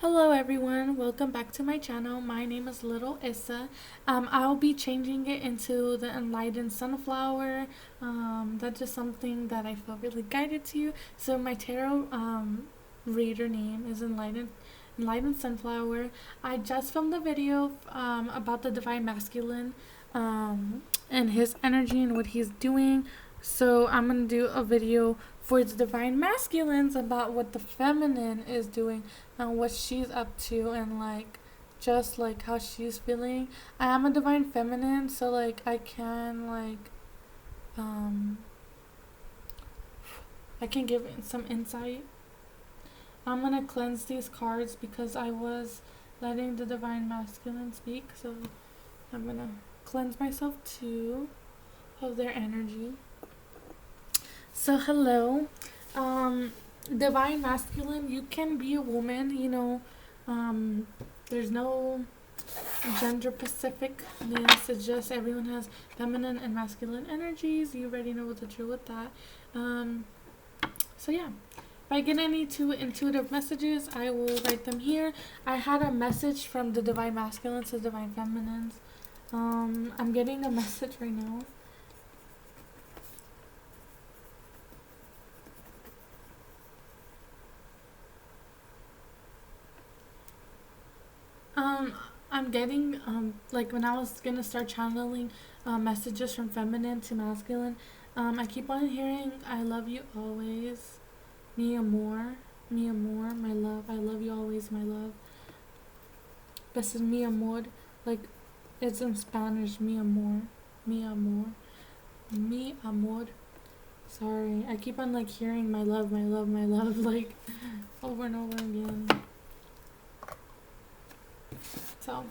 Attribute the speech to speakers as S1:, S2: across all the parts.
S1: Hello everyone, welcome back to my channel. My name is Little Issa. I'll be changing it into the Enlightened Sunflower. That's just something that I feel really guided to. So my tarot reader name is Enlightened Sunflower. I just filmed a video about the Divine Masculine and his energy and what he's doing. So I'm going to do a video for the Divine Masculines about what the feminine is doing and what she's up to and just how she's feeling. I am a divine feminine, so um I can give some insight. I'm gonna cleanse these cards because I was letting the divine masculine speak, so I'm gonna cleanse myself too of their energy. So hello, divine masculine, you can be a woman, there's no gender specificness. It's just everyone has feminine and masculine energies. You already know what to do with that. Um, so yeah. If I get any intuitive messages, I will write them here. I had a message from the divine masculines to divine feminines. I'm getting a message right now. Um, I'm getting when I was gonna start channeling messages from feminine to masculine. I keep on hearing "I love you always," mi amor, my love. I love you always, my love. This is mi amor, like it's in Spanish. Mi amor, mi amor. Sorry, I keep on hearing my love, my love, my love, over and over again. So,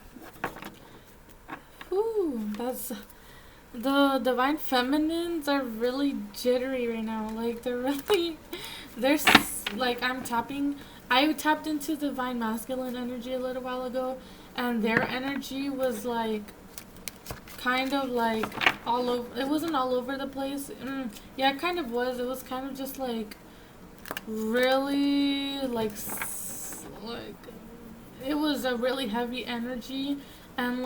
S1: that's the divine feminines are really jittery right now. I'm tapping. I tapped into divine masculine energy a little while ago, and their energy was kind of all over. It wasn't all over the place. Yeah, it kind of was. It was kind of just really it was a really heavy energy and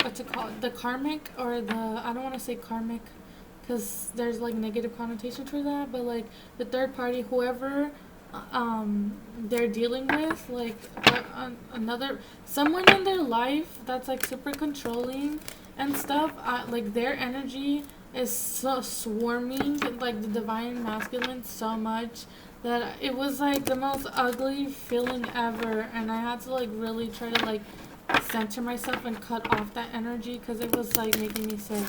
S1: what's it called, the karmic, or the, I don't want to say karmic because there's negative connotation for that, but the third party, whoever they're dealing with, another someone in their life that's super controlling and stuff, their energy is so swarming the divine masculine so much that it was the most ugly feeling ever, and I had to really try to center myself and cut off that energy because it was making me sick.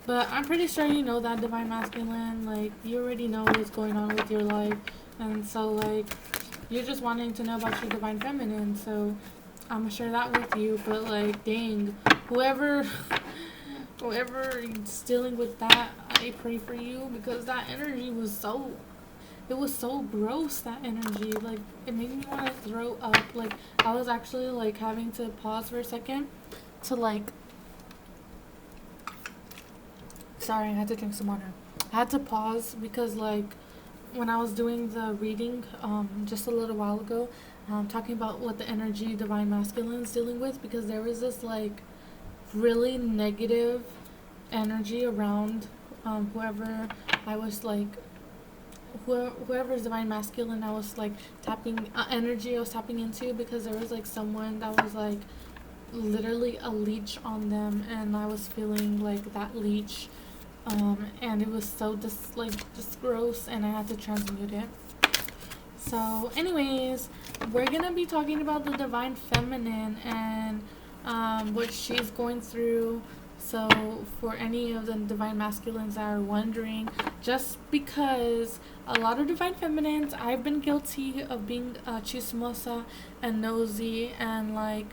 S1: But I'm pretty sure you know that divine masculine, you already know what's going on with your life, and so you're just wanting to know about your divine feminine, so I'm gonna share that with you. But dang, whoever is dealing with that, I pray for you because that energy was so gross. That energy, it made me want to throw up. I was actually having to pause for a second to sorry, I had to drink some water. I had to pause because when I was doing the reading just a little while ago, talking about what the energy divine masculine is dealing with, because there was this really negative energy around whoever I was whoever's divine masculine I was tapping energy I was tapping into, because there was someone that was literally a leech on them, and I was feeling that leech, and it was so just gross, and I had to transmute it. So anyways, we're gonna be talking about the divine feminine and what she's going through. So for any of the divine masculines that are wondering, just because a lot of divine feminines, I've been guilty of being chismosa and nosy, and I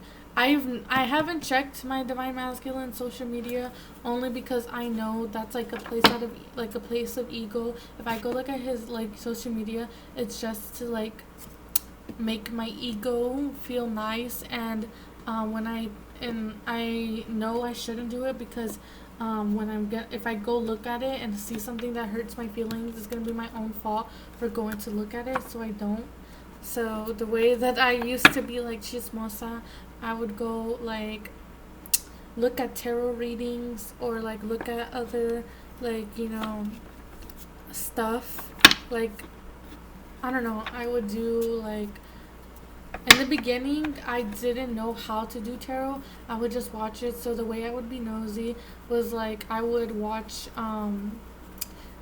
S1: haven't checked my divine masculine social media only because I know that's a place out of a place of ego. If I go at his social media, it's just to make my ego feel nice, and when I know I shouldn't do it because when if I go look at it and see something that hurts my feelings, it's gonna be my own fault for going to look at it, so I don't. So the way that I used to be like chismosa, I would go like look at tarot readings or like look at other like stuff. Like I don't know, I would do like in the beginning I didn't know how to do tarot. I would just watch it. So the way I would be nosy was like I would watch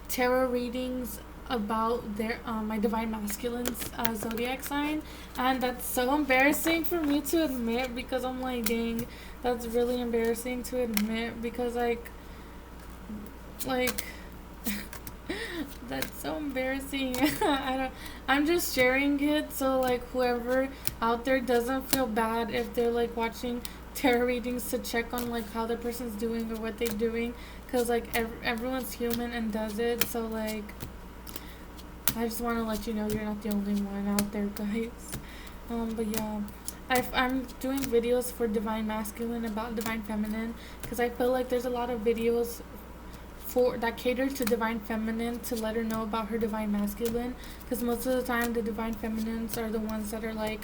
S1: tarot readings about their my divine masculine's zodiac sign, and that's so embarrassing for me to admit because I'm like, dang, that's really embarrassing to admit because like that's so embarrassing. I'm just sharing it so like whoever out there doesn't feel bad if they're like watching tarot readings to check on like how the person's doing or what they're doing, because like everyone's human and does it. So like I just want to let you know you're not the only one out there, guys. But yeah, I'm doing videos for Divine Masculine about Divine Feminine because I feel like there's a lot of videos for that cater to Divine Feminine to let her know about her Divine Masculine, because most of the time the Divine Feminines are the ones that are like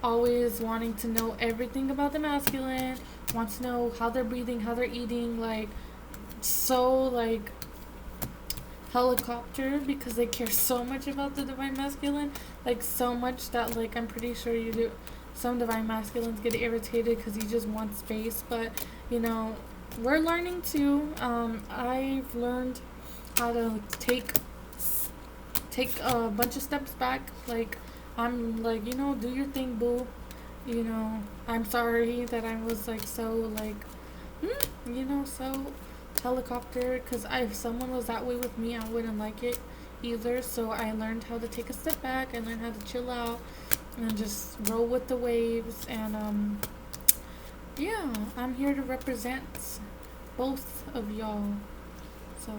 S1: always wanting to know everything about the masculine, want to know how they're breathing, how they're eating, like so like helicopter, because they care so much about the Divine Masculine, like so much that like I'm pretty sure you do some Divine Masculines get irritated because you just want space. But we're learning too. I've learned how to take a bunch of steps back. Like I'm like, do your thing, boo. I'm sorry that I was like so like so helicopter, because if someone was that way with me, I wouldn't like it either. So I learned how to take a step back. I learned how to chill out and just roll with the waves. And yeah, I'm here to represent both of y'all. So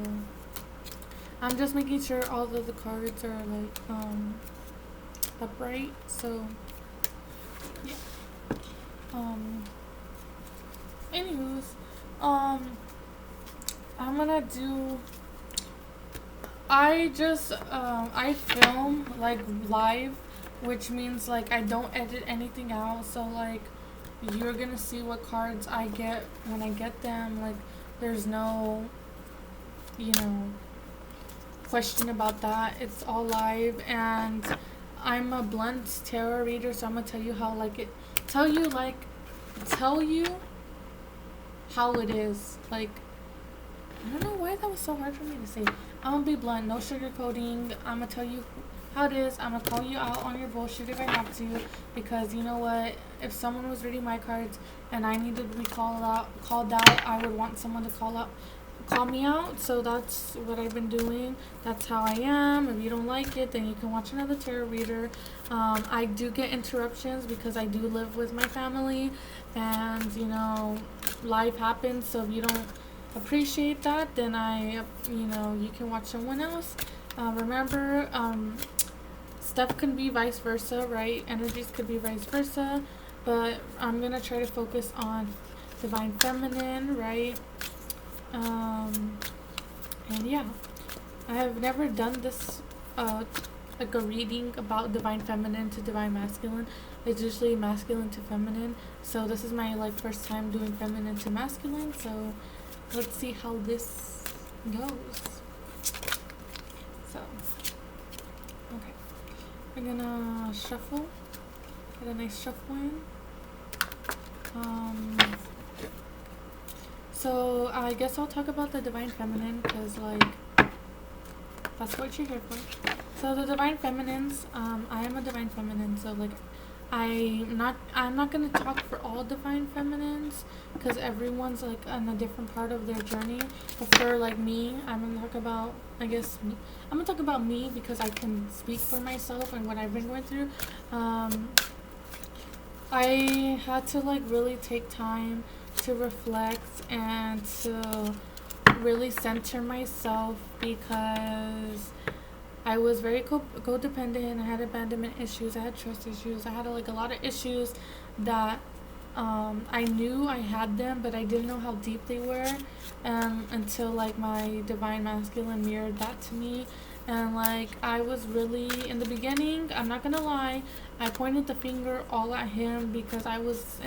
S1: I'm just making sure all of the cards are like upright. So yeah. Anywho's, I'm gonna do. I film like live, which means like I don't edit anything out. So like you're gonna see what cards I get when I get them. Like there's no question about that. It's all live, and I'm a blunt tarot reader, so I'm gonna tell you how tell you how it is. Like I don't know why that was so hard for me to say. I'm gonna be blunt, no sugarcoating. I'm gonna tell you how it is. I'm gonna call you out on your bullshit if I have to, because you know what? If someone was reading my cards and I needed to be called out, I would want someone to call me out. So that's what I've been doing. That's how I am. If you don't like it, then you can watch another tarot reader. I do get interruptions because I do live with my family, and life happens. So if you don't appreciate that, then you can watch someone else. Remember, stuff can be vice versa, right? Energies could be vice versa, but I'm gonna try to focus on Divine Feminine, right? And yeah, I have never done this like a reading about Divine Feminine to Divine Masculine. It's usually masculine to feminine, so this is my like first time doing feminine to masculine. So let's see how this goes. So okay, we're gonna shuffle, get a nice shuffle in. So I guess I'll talk about the Divine Feminine, because like that's what you're here for. So the Divine Feminines, I am a Divine Feminine, so like I'm not gonna talk for all Divine Feminines because everyone's like on a different part of their journey. But for like me, I'm gonna talk about me because I can speak for myself and what I've been going through. I had to like really take time to reflect and to really center myself, because I was very codependent. I had abandonment issues. I had trust issues. I had like a lot of issues that I knew I had them, but I didn't know how deep they were, until like my divine masculine mirrored that to me. And like I was really in the beginning, I'm not gonna lie, I pointed the finger all at him because I was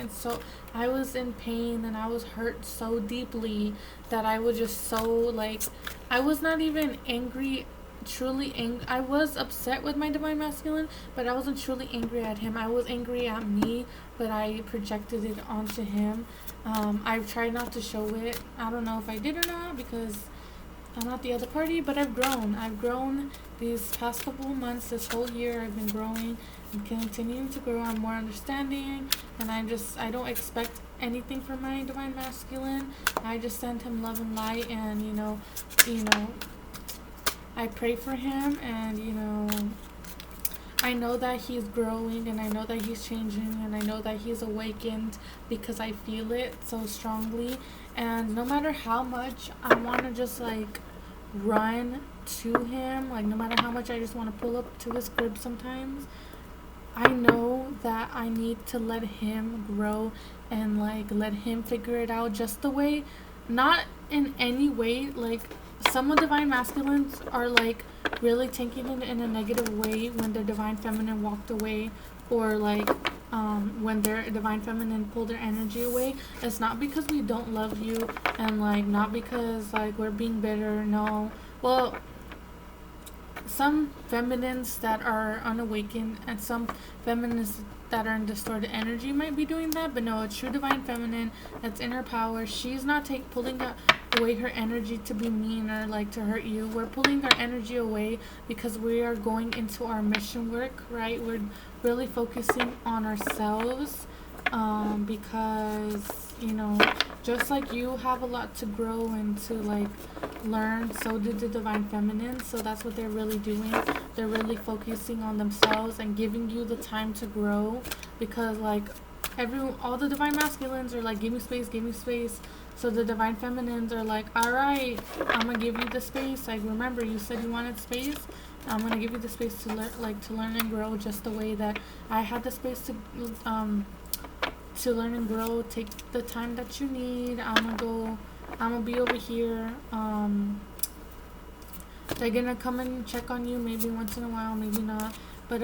S1: in pain and I was hurt so deeply that I was just so like I was not even angry, truly angry. I was upset with my divine masculine, but I wasn't truly angry at him. I was angry at me, but I projected it onto him. I tried not to show it. I don't know if I did or not because I'm not the other party, but I've grown. I've grown these past couple of months, this whole year. I've been growing and continuing to grow. I'm more understanding, and I don't expect anything from my divine masculine. I just send him love and light, and you know, I pray for him, and I know that he's growing, and I know that he's changing, and I know that he's awakened because I feel it so strongly. And no matter how much I want to just like run to him, like no matter how much I just want to pull up to his crib sometimes, I know that I need to let him grow and like let him figure it out just the way, not in any way like some of divine masculines are like really taking it in a negative way when their divine feminine walked away, or like when their divine feminine pulled their energy away. It's not because we don't love you, and like not because like we're being bitter. No, well, some feminines that are unawakened and some feminines that are in distorted energy might be doing that, but no, a true divine feminine that's in her power, she's not pulling away her energy to be mean or like to hurt you. We're pulling our energy away because we are going into our mission work, right? We're really focusing on ourselves, because just like you have a lot to grow and to like learn, so do the divine feminine. So that's what they're really doing. They're really focusing on themselves and giving you the time to grow, because like all the divine masculines are like, give me space, give me space. So the divine feminines are like, all right, I'm gonna give you the space. Like, remember, you said you wanted space. I'm gonna give you the space to learn and grow, just the way that I had the space to learn and grow. Take the time that you need. I'm gonna be over here. They're gonna come and check on you maybe once in a while, maybe not. But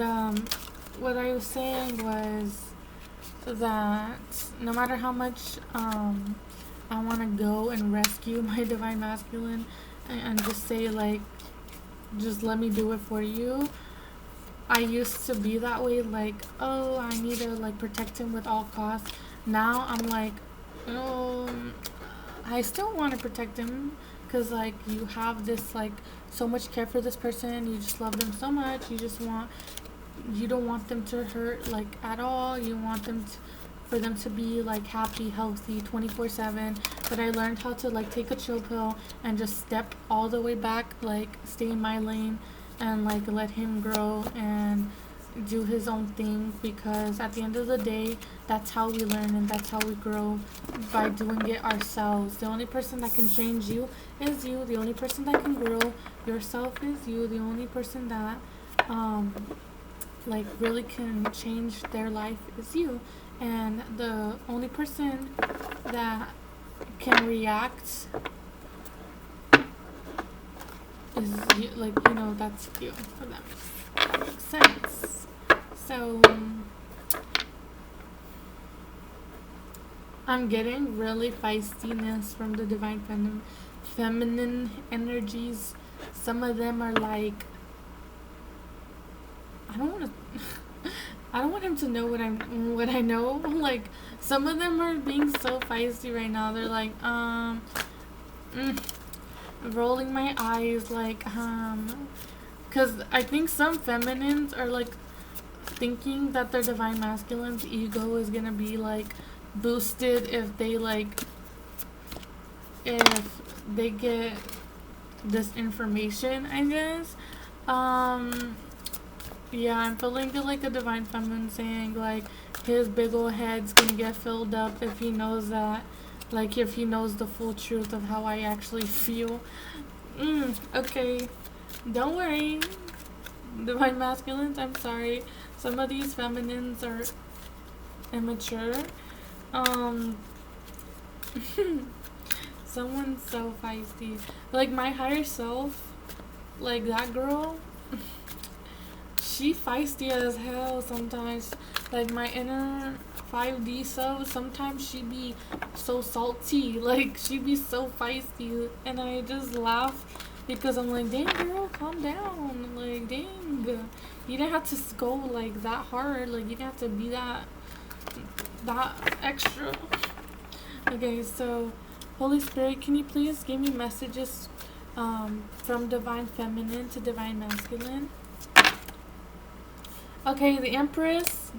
S1: what I was saying was that no matter how much I want to go and rescue my divine masculine and just say like, just let me do it for you. I used to be that way, like, oh, I need to like protect him with all costs. Now I'm like, oh, I still want to protect him, because like you have this like so much care for this person. You just love them so much. You don't want them to hurt like at all. You want them for them to be like happy, healthy 24/7. But I learned how to like take a chill pill and just step all the way back, like stay in my lane and like let him grow and do his own thing, because at the end of the day, that's how we learn and that's how we grow, by doing it ourselves. The only person that can change you is you. The only person that can grow yourself is you. The only person that like really can change their life is you. And the only person that can react is you, like, that's you, for them. That makes sense. So I'm getting really feistiness from the divine feminine energies. Some of them are like, I don't want him to know what I know. Like, some of them are being so feisty right now. They're like, rolling my eyes, like, because I think some feminines are like thinking that their divine masculine's ego is gonna be like boosted if they get this information, I guess. Yeah, I'm feeling like a divine feminine saying like his big ol' head's gonna get filled up if he knows that, like if he knows the full truth of how I actually feel. Okay, don't worry, divine masculines, I'm sorry. Some of these feminines are immature, Um, someone's so feisty. Like my higher self, like that girl, she feisty as hell sometimes. Like my inner 5D self, sometimes she be so salty. Like she be so feisty, and I just laugh because I'm like, dang girl, calm down. Like dang, you didn't have to go like that hard. Like you didn't have to be that extra. Okay, so Holy Spirit, can you please give me messages from Divine Feminine to Divine Masculine? Okay, the Empress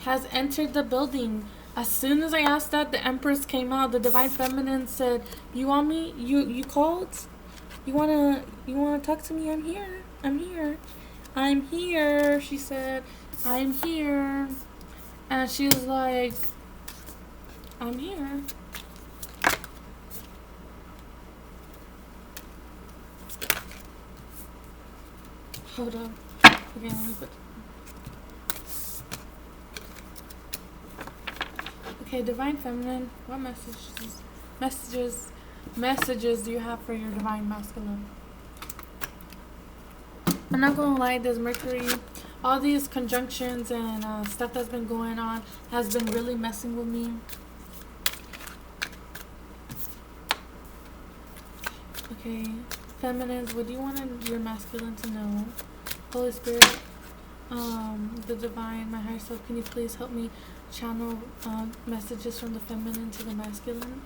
S1: has entered the building. As soon as I asked that, the Empress came out. The Divine Feminine said, "You want me? You called? You wanna talk to me? I'm here. I'm here. I'm here." She said, "I'm here," and she was like, "I'm here." Hold up. Okay, let me put. Okay, Divine Feminine, what messages do you have for your Divine Masculine? I'm not gonna lie, this Mercury, all these conjunctions and stuff that's been going on has been really messing with me. Okay, Feminines, what do you want your masculine to know? Holy Spirit, the Divine, my higher self, can you please help me channel messages from the feminine to the masculine?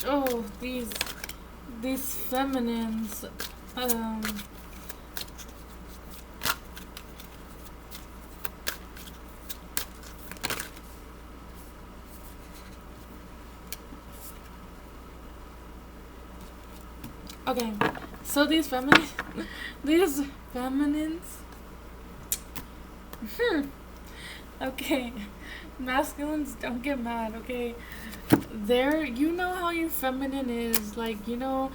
S1: Oh, these feminines, okay, so these feminines, okay, masculines, don't get mad, okay? You know how your feminine is, like, you know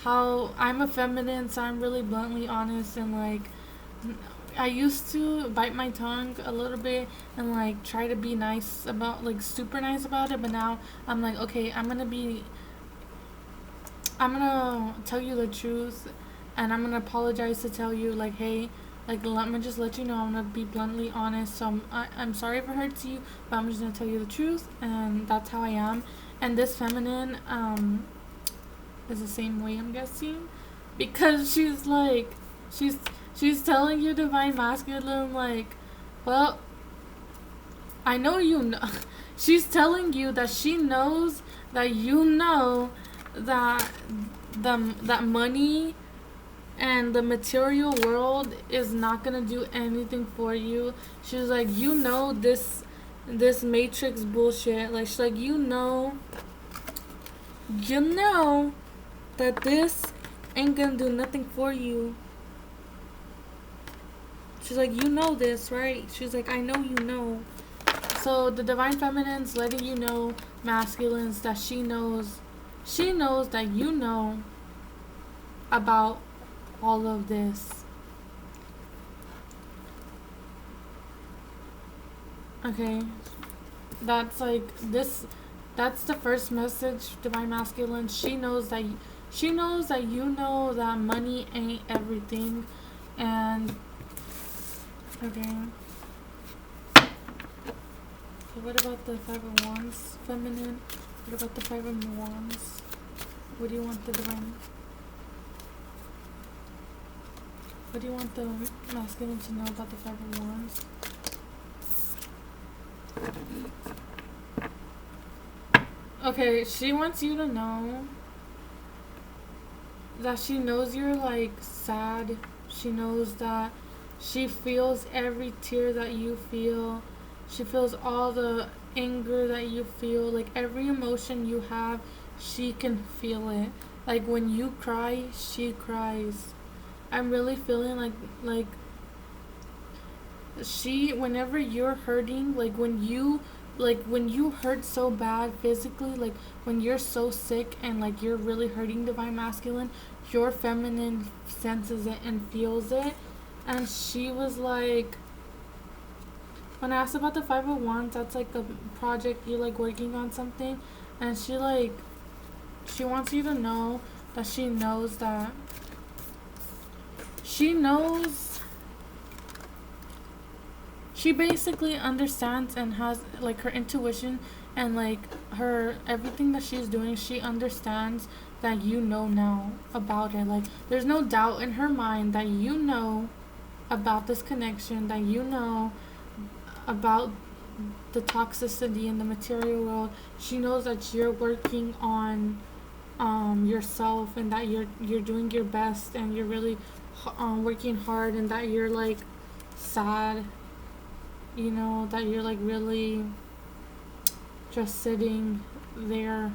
S1: how I'm a feminine, so I'm really bluntly honest, and like, I used to bite my tongue a little bit and like try to be nice about, like, super nice about it, but now I'm like, okay, I'm gonna tell you the truth, and I'm gonna apologize to tell you, like, hey, like, let me just let you know I'm gonna be bluntly honest. So I'm sorry if it hurts you, but I'm just gonna tell you the truth, and that's how I am. And this feminine is the same way, I'm guessing, because she's like, she's telling you, Divine Masculine, like, well, I know you know. She's telling you that she knows that you know that that money and the material world is not gonna do anything for you. She's like, you know, this matrix bullshit. Like, she's like, you know that this ain't gonna do nothing for you. She's like, you know this, right? She's like, I know you know. So the Divine Feminine's letting you know, masculines, that she knows that you know about all of this. Okay, that's like this. That's the first message, Divine Masculine. She knows that you know that money ain't everything, and okay. So what about the Five of Wands, feminine? What about the Five of Wands? What do you want the Divine? What do you want the masculine to know about the Five of Wands? Okay, she wants you to know that she knows you're, like, sad. She knows that she feels every tear that you feel. She feels all the anger that you feel. Like, every emotion you have, she can feel it. Like, when you cry, she cries. I'm really feeling like she, whenever you're hurting, like when you like when you hurt so bad physically, like when you're so sick and like you're really hurting divine masculine, your feminine senses it and feels it. And she was like, when I asked about the 501s, that's like a project you're like working on something, and she wants you to know that she knows she basically understands and has like her intuition and like her everything that she's doing, she understands that you know now about it. Like there's no doubt in her mind that you know about this connection, that you know about the toxicity in the material world. She knows that you're working on yourself, and that you're doing your best, and you're really working hard, and that you're like sad, you know, that you're like really just sitting there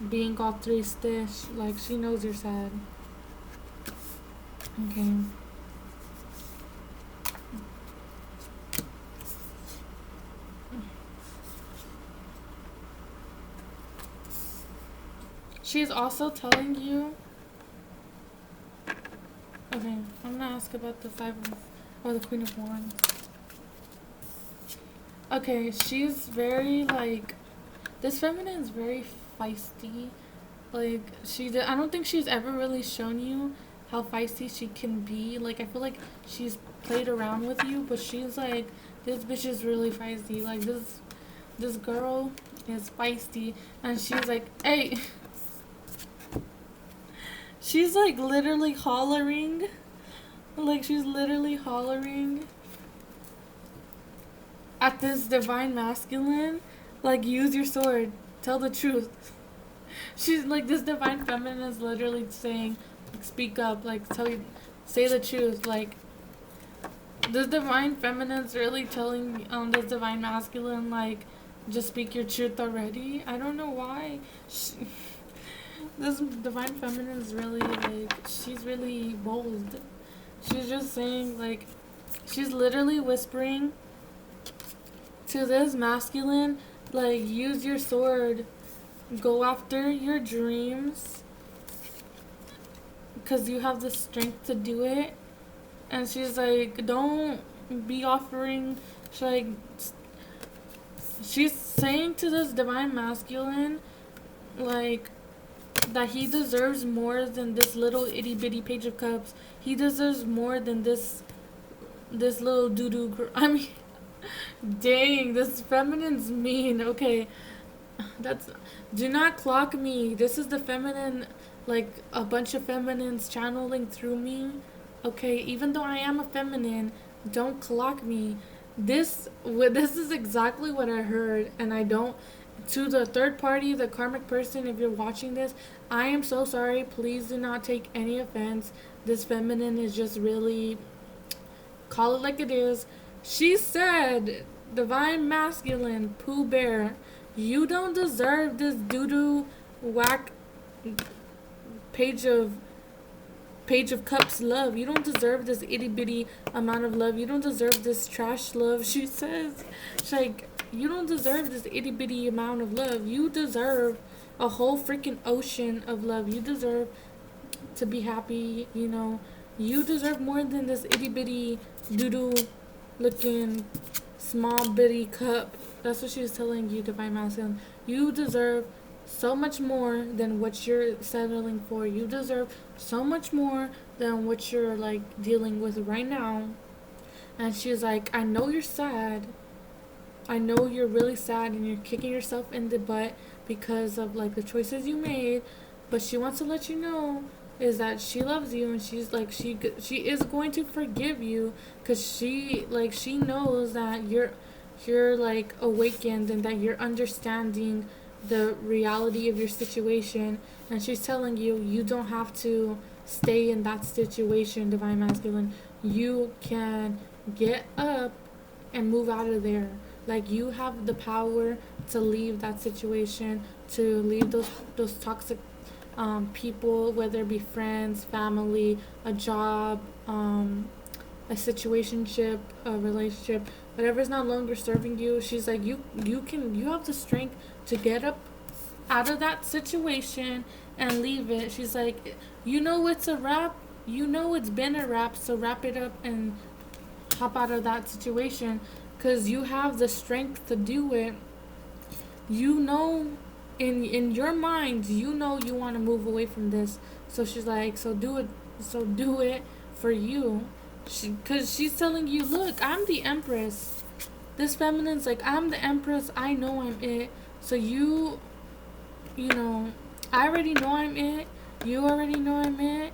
S1: being all triste. Like she knows you're sad. Okay. She's also telling you. Okay, I'm gonna ask about the the Queen of Wands. Okay, she's very like, this feminine is very feisty. Like I don't think she's ever really shown you how feisty she can be. Like I feel like she's played around with you, but she's like, this bitch is really feisty. Like this girl is feisty, and she's like, hey. She's like literally hollering. Like she's literally hollering at this divine masculine. Like, use your sword. Tell the truth. She's like, this divine feminine is literally saying, like, speak up. Like, say the truth. Like, this divine feminine's really telling this divine masculine, like, just speak your truth already. I don't know why. This divine feminine is really like, she's really bold. She's just saying, like, she's literally whispering to this masculine, like, use your sword, go after your dreams, because you have the strength to do it. And she's like, don't be offering, she's saying to this divine masculine, like, that he deserves more than this little itty bitty Page of Cups. He deserves more than this little doo-doo girl. I mean, dang, this feminine's mean. Okay, do not clock me. This is the feminine, like a bunch of feminines channeling through me. Okay, even though I am a feminine, don't clock me. This is exactly what I heard, and I don't. To the third party, the karmic person, if you're watching this, I am so sorry. Please do not take any offense. This feminine is just really, call it like it is. She said, divine masculine, Pooh Bear, you don't deserve this doo-doo whack Page of Cups love. You don't deserve this itty bitty amount of love. You don't deserve this trash love. She says, she's like, you don't deserve this itty bitty amount of love. You deserve a whole freaking ocean of love. You deserve to be happy, you know. You deserve more than this itty bitty doo-doo looking small bitty cup. That's what she was telling you, divine masculine. You deserve so much more than what you're settling for. You deserve so much more than what you're like dealing with right now. And she's like, I know you're sad. I know you're really sad and you're kicking yourself in the butt because of like the choices you made, but she wants to let you know is that she loves you, and she's like, she is going to forgive you, because she knows that you're like awakened, and that you're understanding the reality of your situation. And she's telling you, you don't have to stay in that situation, divine masculine. You can get up and move out of there. Like, you have the power to leave that situation, to leave those toxic people, whether it be friends, family, a job, a situationship, a relationship, whatever's no longer serving you, she's like, you have the strength to get up out of that situation and leave it. She's like, you know it's a wrap, you know it's been a wrap, so wrap it up and hop out of that situation, because you have the strength to do it. You know, in your mind, you know you want to move away from this. So she's like, so do it for you. Because she's telling you, look, I'm the empress. This feminine's like, I'm the empress, I know I'm it. So you know, I already know I'm it, you already know I'm it.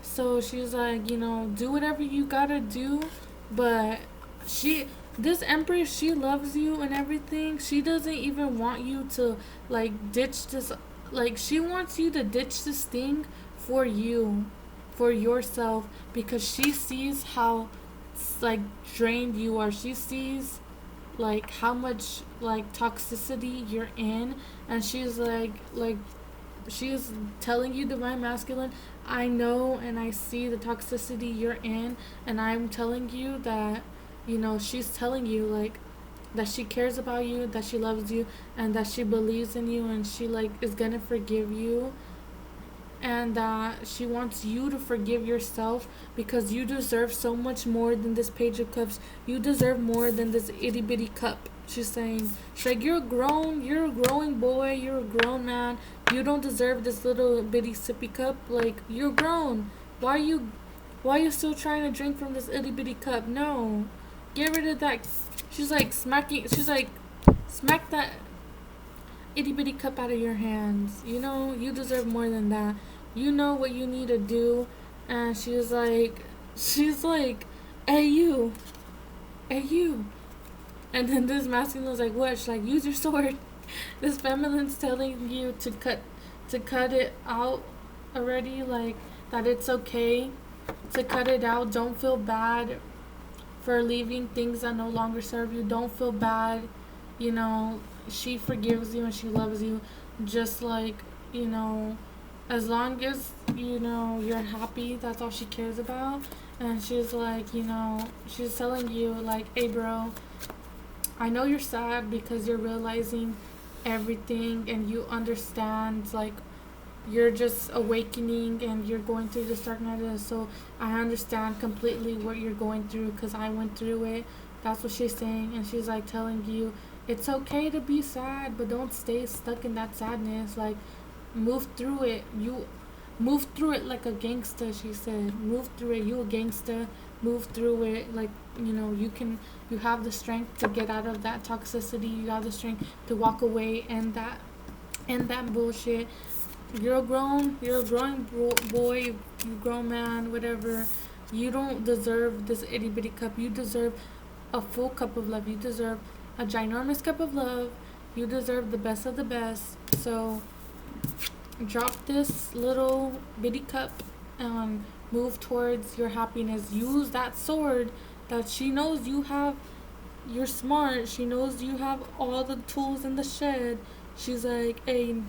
S1: So she's like, do whatever you gotta do, but she, this empress, she loves you and everything. She doesn't even want you to like ditch this. Like, she wants you to ditch this thing for you, for yourself, because she sees how like drained you are. She sees like how much like toxicity you're in, and she's like she's telling you, divine masculine, I know and I see the toxicity you're in, and I'm telling you that, she's telling you like that she cares about you, that she loves you, and that she believes in you, and she like is gonna forgive you, and that she wants you to forgive yourself, because you deserve so much more than this page of cups. You deserve more than this itty bitty cup. She's saying, she's like, you're a growing boy, you're a grown man. You don't deserve this little bitty sippy cup. Like, you're grown. Why are you still trying to drink from this itty bitty cup? No. Get rid of that. She's like, smack that itty bitty cup out of your hands. You deserve more than that. You know what you need to do. And she's like, hey you. Hey you. And then this masculine was like, what? She's like, use your sword. This feminine's telling you to cut it out already, like that it's okay to cut it out. Don't feel bad for leaving things that no longer serve you. Don't feel bad. She forgives you and she loves you, just like, as long as you're happy, that's all she cares about. And she's like, she's telling you like, hey bro, I know you're sad because you're realizing everything and you understand, like, you're just awakening and you're going through this dark night. So I understand completely what you're going through because I went through it. That's what she's saying. And she's like telling you, it's okay to be sad, but don't stay stuck in that sadness. Like, move through it. You move through it like a gangster, she said. Move through it. You a gangster. Move through it. Like, you have the strength to get out of that toxicity. You have the strength to walk away and that bullshit. You're a growing boy, you grown man, whatever. You don't deserve this itty bitty cup. You deserve a full cup of love. You deserve a ginormous cup of love. You deserve the best of the best. So drop this little bitty cup and move towards your happiness. Use that sword that she knows you have. You're smart. She knows you have all the tools in the shed. She's like, hey,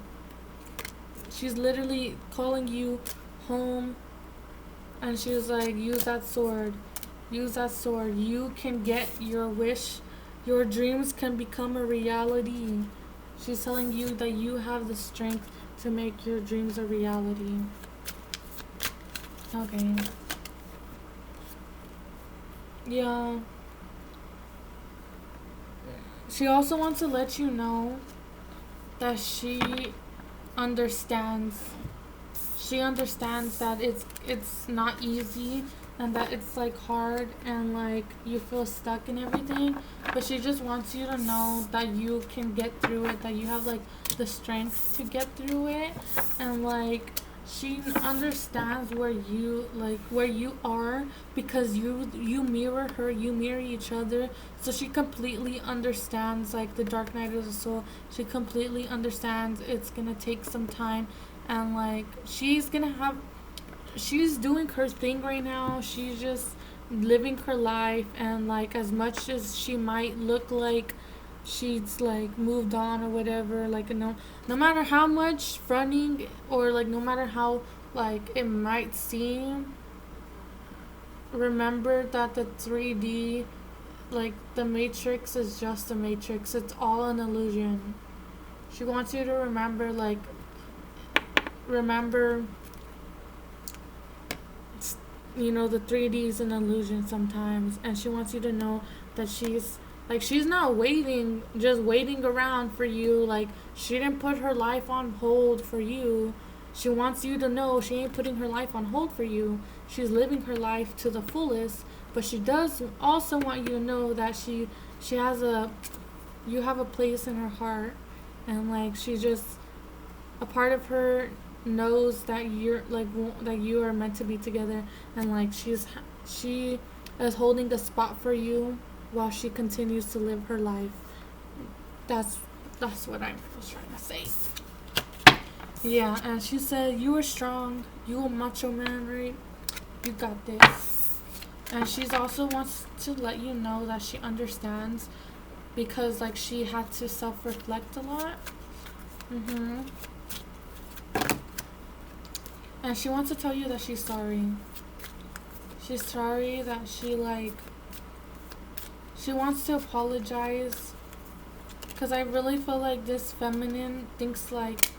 S1: she's literally calling you home, and she was like, use that sword. Use that sword. You can get your wish. Your dreams can become a reality. She's telling you that you have the strength to make your dreams a reality. Okay. Yeah. She also wants to let you know that she understands. She understands that it's not easy and that it's like hard and like you feel stuck and everything, but she just wants you to know that you can get through it, that you have like the strength to get through it, and like she understands where you are, because you mirror her, you mirror each other. So she completely understands like the dark night of the soul. She completely understands it's gonna take some time, and like she's doing her thing right now. She's just living her life, and like as much as she might look like she's like moved on or whatever, like no matter how much fronting, or like no matter how like it might seem, remember that the 3D like the matrix is just a matrix. It's all an illusion. She wants you to remember, like, remember, the 3D is an illusion sometimes, and she wants you to know that she's not waiting, just waiting around for you. Like, she didn't put her life on hold for you. She wants you to know she ain't putting her life on hold for you. She's living her life to the fullest, but she does also want you to know that she has you have a place in her heart, and like she just a part of her knows that you're like that you are meant to be together, and like she is holding a spot for you while she continues to live her life. That's what I was trying to say. Yeah, and she said you are strong. You a macho man, right? You got this. And she's also wants to let you know that she understands because like she had to self-reflect a lot. Mhm. And she wants to tell you that she's sorry. She's sorry that she wants to apologize because I really feel like this feminine thinks like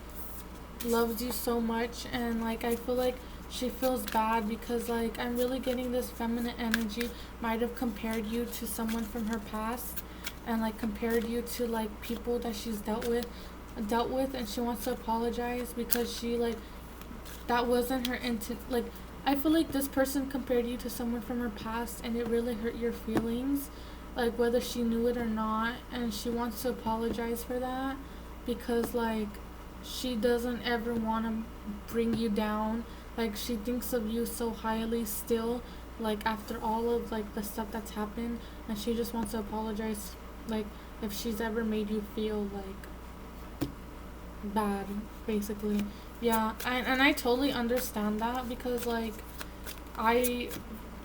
S1: loves you so much, and like I feel like she feels bad because like I'm really getting this feminine energy might have compared you to someone from her past, and like compared you to like people that she's dealt with, and she wants to apologize because she like that wasn't her intent. Like I feel like this person compared you to someone from her past, and it really hurt your feelings, like whether she knew it or not, and she wants to apologize for that because like she doesn't ever want to bring you down. Like she thinks of you so highly still, like after all of like the stuff that's happened, and she just wants to apologize, like if she's ever made you feel like bad, basically. Yeah, and I totally understand that because like I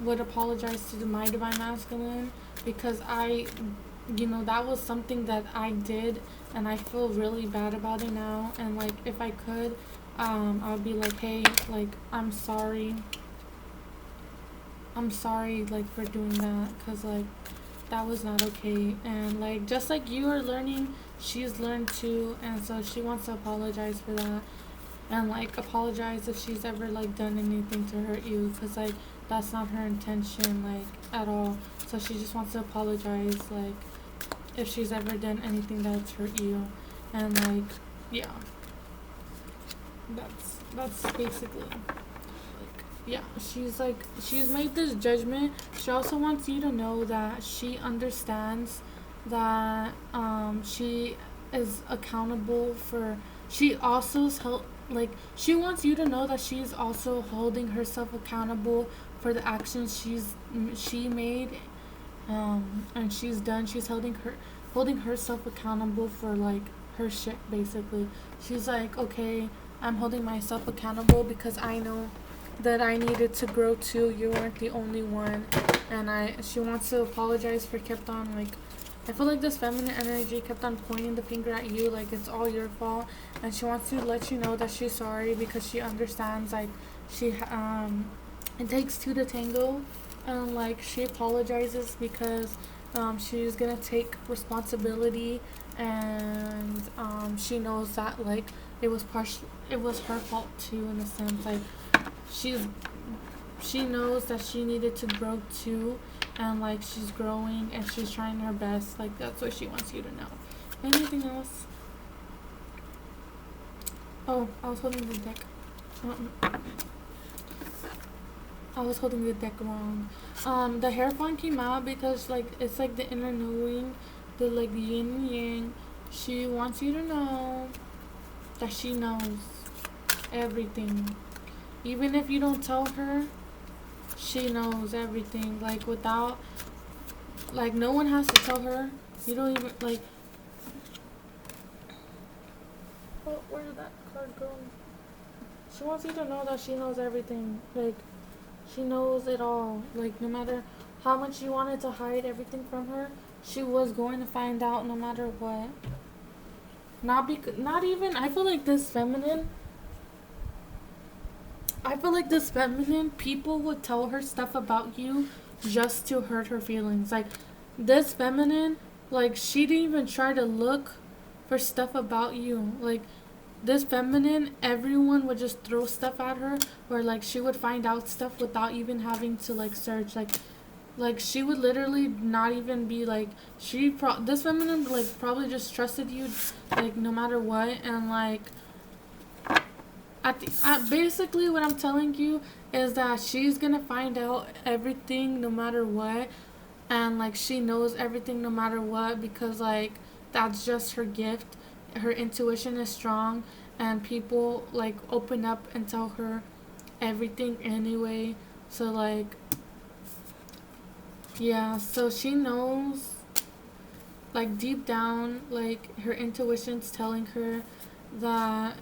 S1: would apologize to my divine masculine because that was something that I did, and I feel really bad about it now, and like if I could I would be like, hey, like I'm sorry like for doing that because like that was not okay, and like just like you are learning, she's learned too, and so she wants to apologize for that, and like apologize if she's ever like done anything to hurt you because like that's not her intention like at all. So she just wants to apologize like if she's ever done anything that's hurt you, and like yeah, that's basically like yeah, she's made this judgment. She also wants you to know that she understands that she is accountable for she also like she wants you to know that she's also holding herself accountable for the actions she made, and she's done. She's holding herself accountable for like her shit, basically. She's like, okay, I'm holding myself accountable because I know that I needed to grow too. You weren't the only one, and she wants to apologize for kept on like. I feel like this feminine energy kept on pointing the finger at you, like it's all your fault, and she wants to let you know that she's sorry because she understands like it takes two to tango, and like she apologizes because she's gonna take responsibility, and she knows that like it was her fault too, in a sense. Like she knows that she needed to grow too, and like she's growing and she's trying her best. Like that's what she wants you to know. Anything else? Oh, I was holding the deck. I was holding the deck wrong. The Hierophant came out because like it's like the inner knowing, the like yin and yang. She wants you to know that she knows everything. Even if you don't tell her, she knows everything. Like without like no one has to tell her. You don't even like oh, where did that card go? She wants you to know that she knows everything. Like she knows it all. Like no matter how much you wanted to hide everything from her, she was going to find out no matter what. Not even. I feel like this feminine. People would tell her stuff about you just to hurt her feelings. Like this feminine, like, she didn't even try to look for stuff about you. Like, this feminine, everyone would just throw stuff at her, or like she would find out stuff without even having to like search. Like she would literally not even be like, this feminine like probably just trusted you, like no matter what. And like basically what I'm telling you is that she's gonna find out everything no matter what, and like she knows everything no matter what, because like that's just her gift. Her intuition is strong, and people like open up and tell her everything anyway. So like, yeah, so she knows, like deep down, like her intuition's telling her that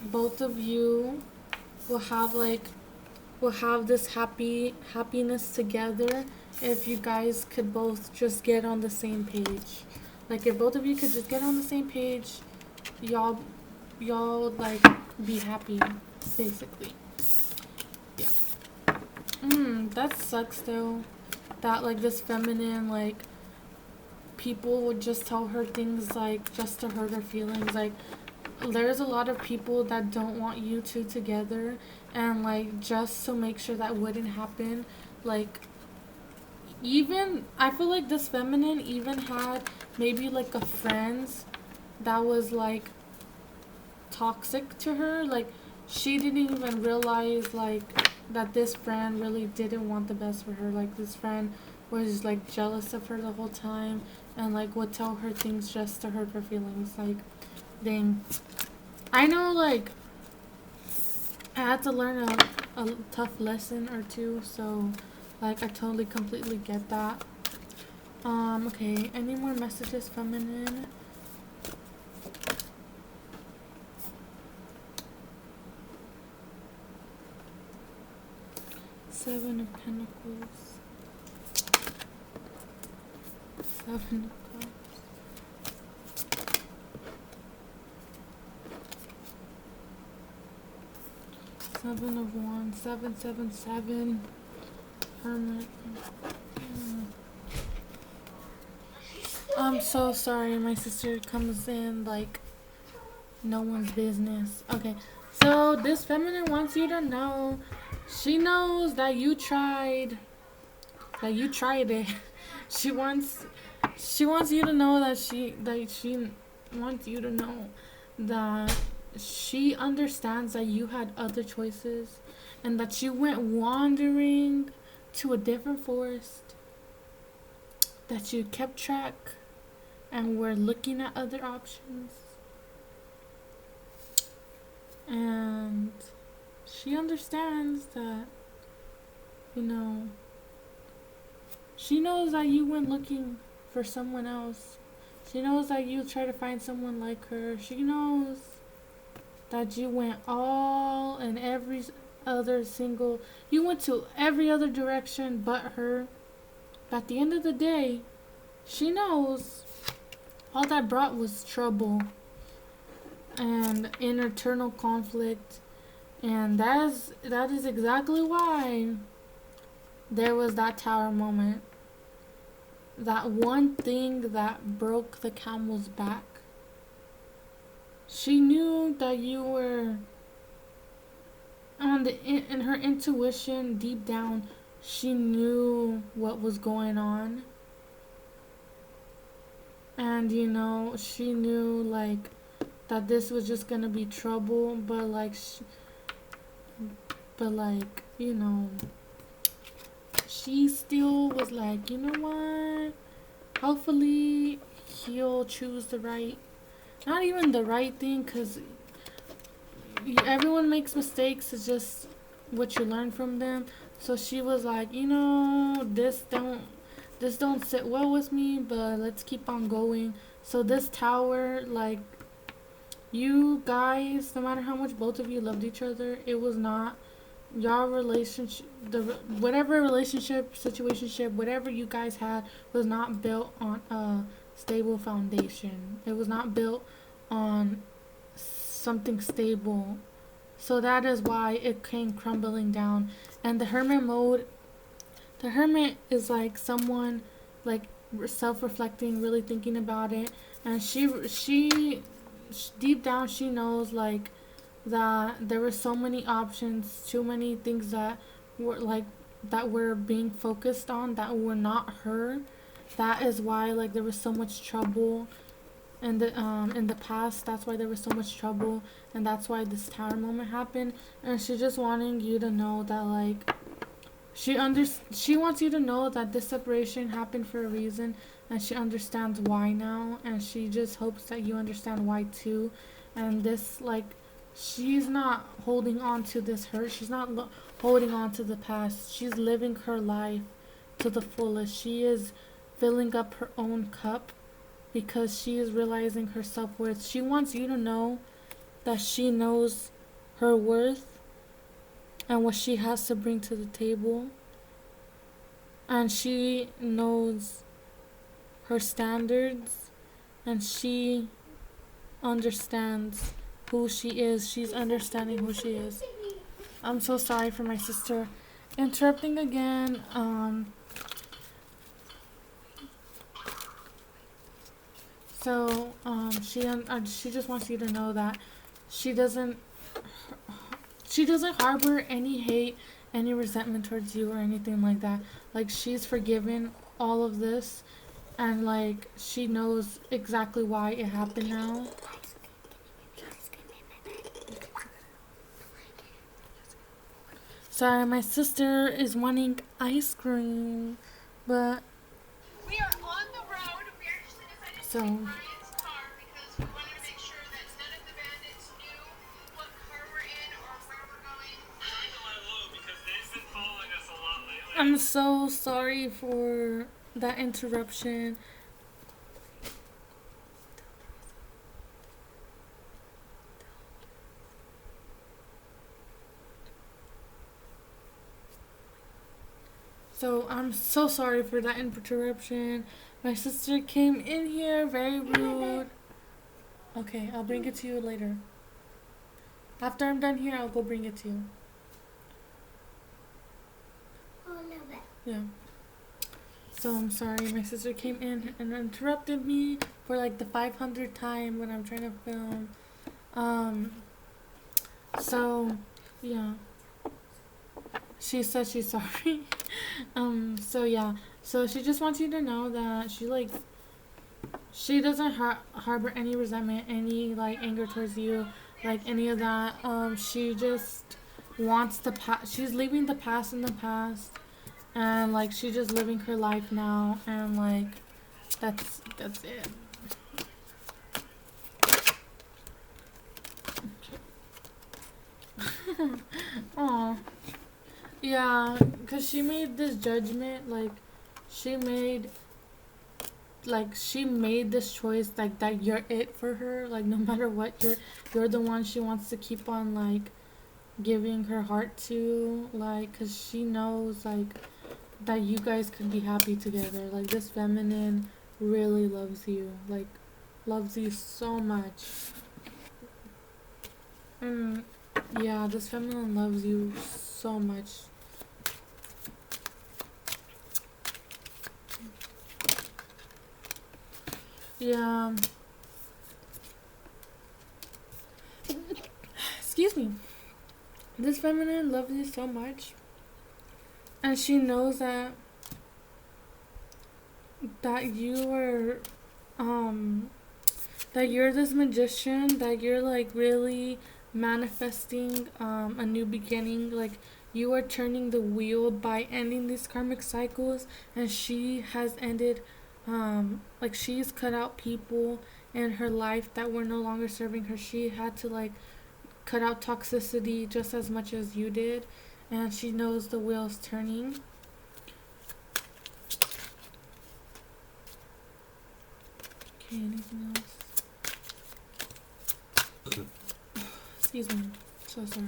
S1: both of you will have like will have this happiness together if you guys could both just get on the same page. Like if both of you could just get on the same page, y'all like be happy, basically. Yeah. That sucks though. That like this feminine, like people would just tell her things like just to hurt her feelings. Like there's a lot of people that don't want you two together, and like just to make sure that wouldn't happen, like even I feel like this feminine even had maybe like a friends that was like toxic to her. Like she didn't even realize like that this friend really didn't want the best for her. Like this friend was like jealous of her the whole time, and like would tell her things just to hurt her feelings. Like dang. I know like I had to learn a tough lesson or two, so like I totally completely get that. Okay, any more messages, feminine? Seven of Pentacles. Seven of Cups. Seven of Wands. 777. Hermit. I'm so sorry, my sister comes in like no one's business. Okay, so this feminine wants you to know, she knows that you tried it. she wants she wants you to know that she wants you to know that she understands that you had other choices, and that you went wandering to a different forest, that you kept track and were looking at other options. And she understands that, you know, she knows that you went looking for someone else. She knows that you try to find someone like her. She knows that you went all and every other single, you went to every other direction but her. But at the end of the day, she knows all that brought was trouble and internal conflict, and that is exactly why there was that tower moment. That one thing that broke the camel's back. She knew that you were in her intuition deep down. She knew what was going on, and you know she knew like that this was just gonna be trouble, but like you know, she still was like, you know what, hopefully he'll choose the right, not even the right thing, because everyone makes mistakes. It's just what you learn from them. So she was like, you know, this don't sit well with me, but let's keep on going. So this tower, like, you guys, no matter how much both of you loved each other, it was not your relationship, whatever relationship, situationship, whatever you guys had was not built on a stable foundation. It was not built on something stable. So that is why it came crumbling down. And the hermit is like someone like self-reflecting, really thinking about it, and deep down she knows like that there were so many options, too many things that were like that were being focused on that were not her. That is why like there was so much trouble in the past. That's why there was so much trouble, and that's why this tower moment happened. And she's just wanting you to know that like she wants you to know that this separation happened for a reason, and she understands why now, and she just hopes that you understand why too. And this like she's not holding on to this hurt. She's not holding on to the past. She's living her life to the fullest. She is filling up her own cup because she is realizing her self-worth. She wants you to know that she knows her worth and what she has to bring to the table, and she knows her standards, and she understands who she is. She's understanding who she is. I'm so sorry for my sister interrupting again. She just wants you to know that she doesn't she doesn't harbor any hate, any resentment towards you or anything like that. Like she's forgiven all of this, and like she knows exactly why it happened now. Sorry, my sister is wanting ice cream, but
S2: we are on the road. We actually decided to take Ryan's car because we wanted to make sure that none of the bandits knew what car we're in or where we're going. We're trying to lie low because they've been following us a lot lately.
S1: I'm so sorry for that interruption. So I'm so sorry for that interruption. My sister came in here very rude. Okay, I'll bring it to you later. After I'm done here, I'll go bring it to you. Yeah. So I'm sorry, my sister came in and interrupted me for like the 500th time when I'm trying to film. So yeah. She said she's sorry. So yeah. So she just wants you to know that she doesn't harbor any resentment, any like anger towards you, like any of that. She just wants the past. She's leaving the past in the past, and like she's just living her life now, and like that's it. Oh, yeah, cause she made this judgment, she made this choice, like that you're it for her, like no matter what, you're the one she wants to keep on like giving her heart to, like, cause she knows like that you guys could be happy together. Like this feminine really loves you, like loves you so much. And yeah, this feminine loves you so much. Yeah. Excuse me. This feminine loves you so much, and she knows that you are that you're this magician, that you're like really manifesting a new beginning, like you are turning the wheel by ending these karmic cycles, and she has ended like she's cut out people in her life that were no longer serving her. She had to like cut out toxicity just as much as you did, and she knows the wheel's turning. Okay, anything else? Excuse me. So sorry.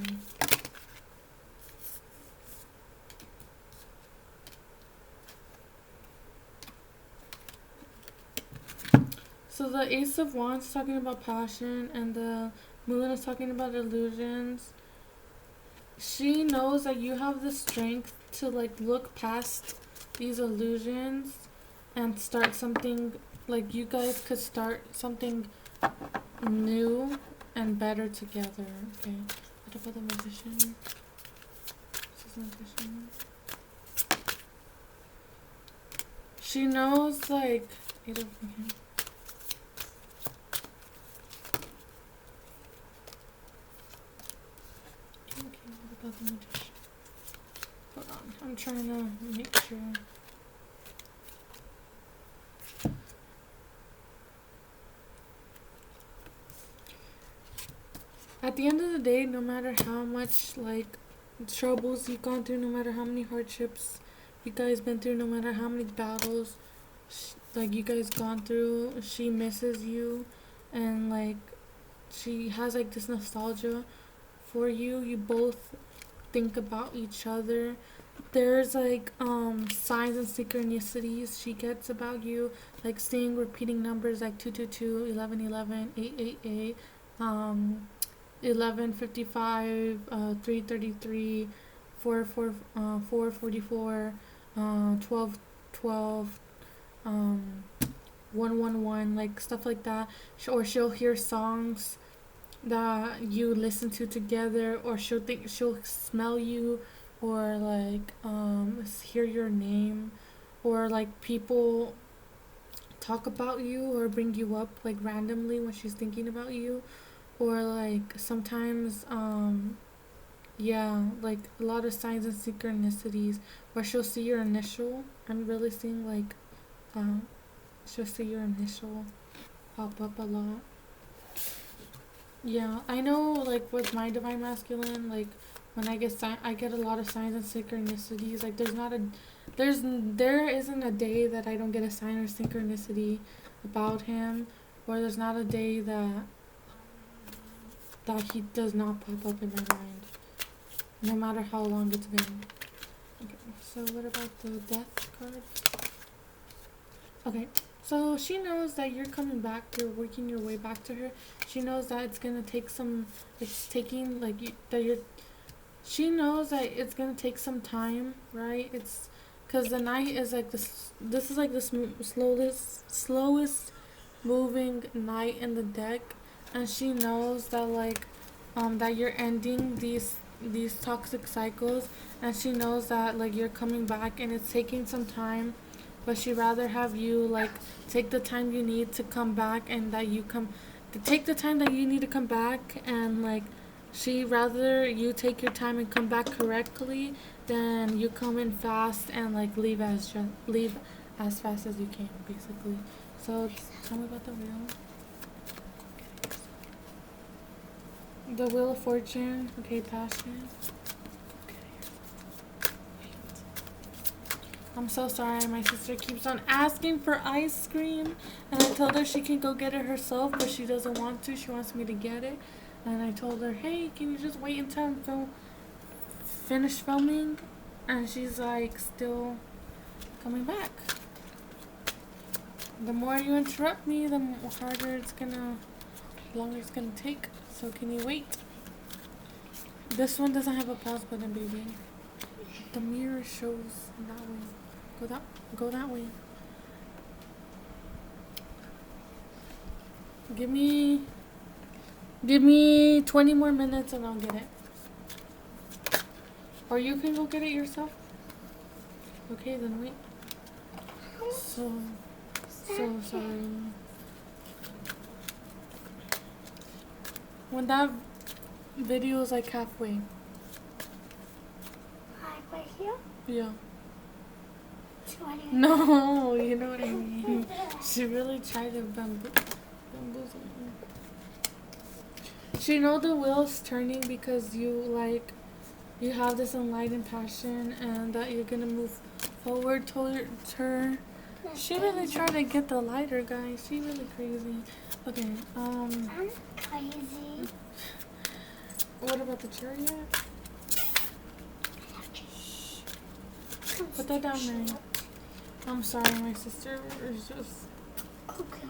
S1: So the Ace of Wands is talking about passion, and the Moon is talking about illusions. She knows that you have the strength to like look past these illusions, and start something, like you guys could start something new and better together. Okay. What about the magician? This is magician. She knows, like, Eight of Wands. Okay, what about the magician? Hold on, I'm trying to make sure. At the end of the day, no matter how much, like, troubles you've gone through, no matter how many hardships you guys been through, no matter how many battles, like, you guys gone through, she misses you, and, like, she has, like, this nostalgia for you. You both think about each other. There's, like, signs and synchronicities she gets about you, like seeing repeating numbers like 222, 1111, 888, 1155, 333, 444, 1212, 111, like stuff like that. Or she'll hear songs that you listen to together, or she'll smell you, or like hear your name, or like people talk about you or bring you up like randomly when she's thinking about you, or like sometimes yeah, like a lot of signs and synchronicities where she'll see your initial. I'm really seeing like she'll see your initial pop up a lot. Yeah, I know, like with my divine masculine, like when I get a lot of signs and synchronicities. Like there isn't a day that I don't get a sign or synchronicity about him, or there's not a day that he does not pop up in my mind, no matter how long it's been. Okay, so what about the death card? Okay, so she knows that you're coming back, you're working your way back to her. She knows that it's gonna take some, it's taking, like, she knows that it's gonna take some time, right? It's, because the Knight is like this is like the slowest moving Knight in the deck. And she knows that, like, that you're ending these toxic cycles, and she knows that, like, you're coming back and it's taking some time, but she'd rather have you, like, take the time you need to come back, and that you take the time that you need to come back, and, like, she rather you take your time and come back correctly than you come in fast and, like, leave as fast as you can, basically. So tell me about the wheel. The Wheel of Fortune. Okay, passion. I'm so sorry, my sister keeps on asking for ice cream, and I told her she can go get it herself, but she doesn't want to. She wants me to get it, and I told her, hey, can you just wait until I'm finish filming? And she's like still coming back. The more you interrupt me, the harder longer it's gonna take. So can you wait? This one doesn't have a pause button, baby. The mirror shows that way. Go that way. Give me 20 more minutes and I'll get it. Or you can go get it yourself. Okay, then wait. So sorry. When that video is like halfway.
S3: Halfway here?
S1: Yeah.
S3: 20.
S1: No, you know what I mean. She really tried to bamboozle me. She know the wheel's turning because you have this enlightened passion, and that you're gonna move forward towards her. She really tried to get the lighter, guys. She really crazy. Okay,
S3: I'm crazy.
S1: What about the chariot? Put that down, Mary. I'm sorry, my sister is just...
S3: Okay.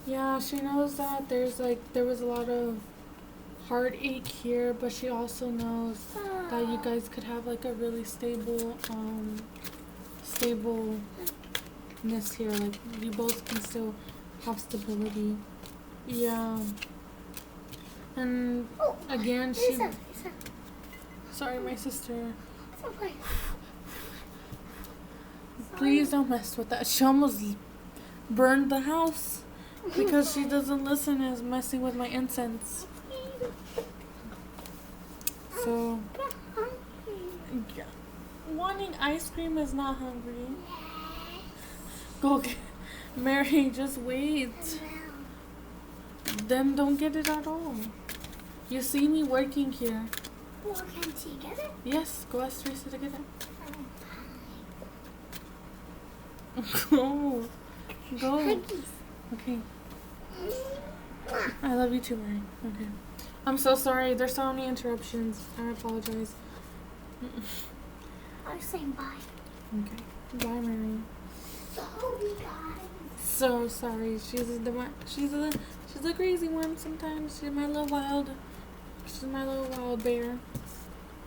S1: Yeah, she knows that there was a lot of heartache here, but she also knows that you guys could have like a really stable stableness here. Like, you both can still have stability. Yeah. And again, she...
S3: Lisa.
S1: Sorry, my sister.
S3: It's okay.
S1: Please don't mess with that. She almost burned the house because she doesn't listen and is messing with my incense. So, yeah. Wanting ice cream is not hungry. Go get... Mary, just wait. Then don't get it at all. You see me working here.
S3: Well, can she get it?
S1: Yes, go ask Teresa to get it. Go. Go.
S3: Huggies.
S1: Okay. I love you too, Mary. Okay. I'm so sorry. There's so many interruptions. I apologize.
S3: I was saying bye.
S1: Okay. Bye, Mary.
S3: Sorry, guys.
S1: So sorry. She's a crazy one sometimes. She's my little wild bear.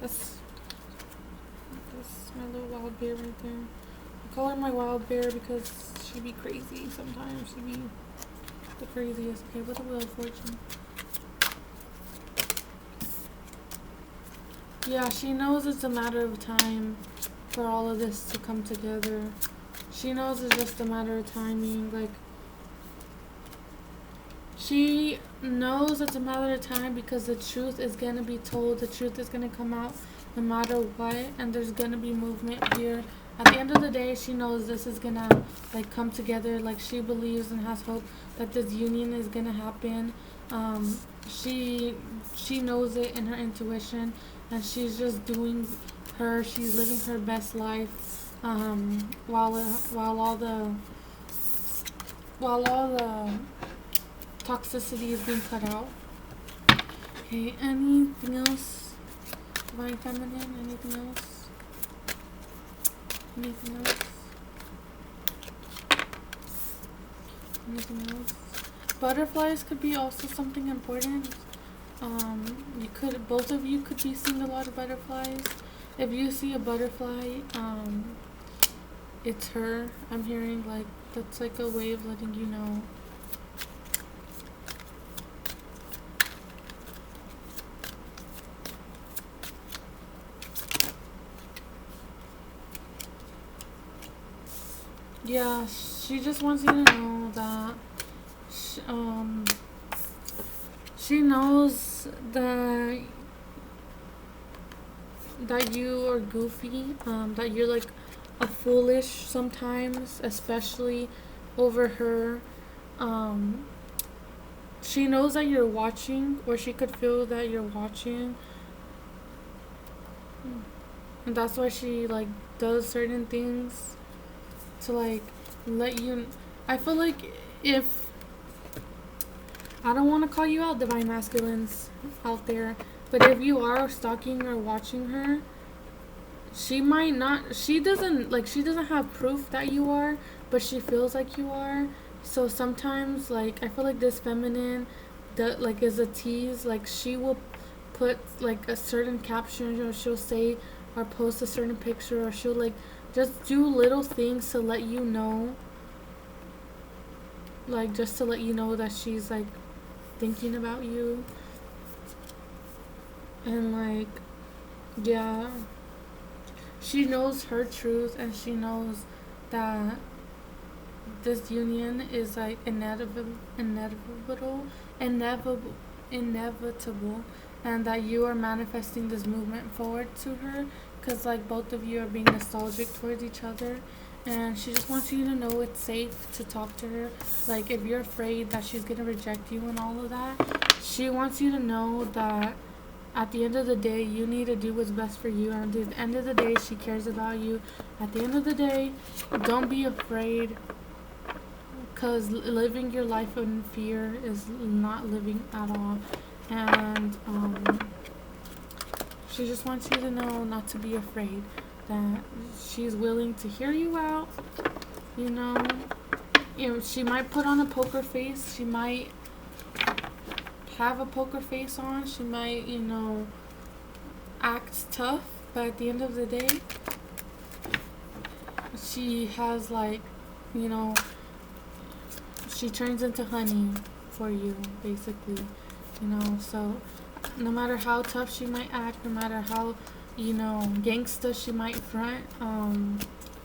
S1: That's my little wild bear right there. I call her my wild bear because she be crazy sometimes. She be the craziest. Okay, with a Wheel of Fortune. Yeah, she knows it's a matter of time for all of this to come together. She knows it's just a matter of timing. Like, she knows it's a matter of time because the truth is going to be told. The truth is going to come out no matter what. And there's going to be movement here. At the end of the day, she knows this is going to, like, come together. Like, she believes and has hope that this union is going to happen. She knows it in her intuition. And she's just doing she's living her best life. While all the toxicity is being cut out. Okay, anything else? Divine Feminine, anything else? Anything else? Anything else? Butterflies could be also something important. Both of you could be seeing a lot of butterflies. If you see a butterfly, it's her. I'm hearing, like, that's like a way of letting you know. Yeah, she just wants you to know that she knows that you are goofy, that you're like a foolish sometimes, especially over her. She knows that you're watching, or she could feel that you're watching, and that's why she, like, does certain things to, like, let you. I feel like if I don't want to call you out, divine masculines out there, but if you are stalking or watching her, she might not. She doesn't have proof that you are, but she feels like you are. So sometimes, like, I feel like this feminine, that, like, is a tease. Like, she will put, like, a certain caption, or she'll say or post a certain picture, or she'll, like, just do little things to let you know. Like, just to let you know that she's, like, thinking about you. And, like, yeah, she knows her truth, and she knows that this union is, like, inevitable, and that you are manifesting this movement forward to her, because, like, both of you are being nostalgic towards each other. And she just wants you to know it's safe to talk to her. Like, if you're afraid that she's going to reject you and all of that, she wants you to know that at the end of the day, you need to do what's best for you. And at the end of the day, she cares about you. At the end of the day, don't be afraid, because living your life in fear is not living at all. And she just wants you to know not to be afraid, that she's willing to hear you out. You know, she might put on a poker face. She might have a poker face on. She might, act tough. But at the end of the day, she has like, you know, she turns into honey for you, basically, you know. So no matter how tough she might act, no matter how, you know, gangsta she might front,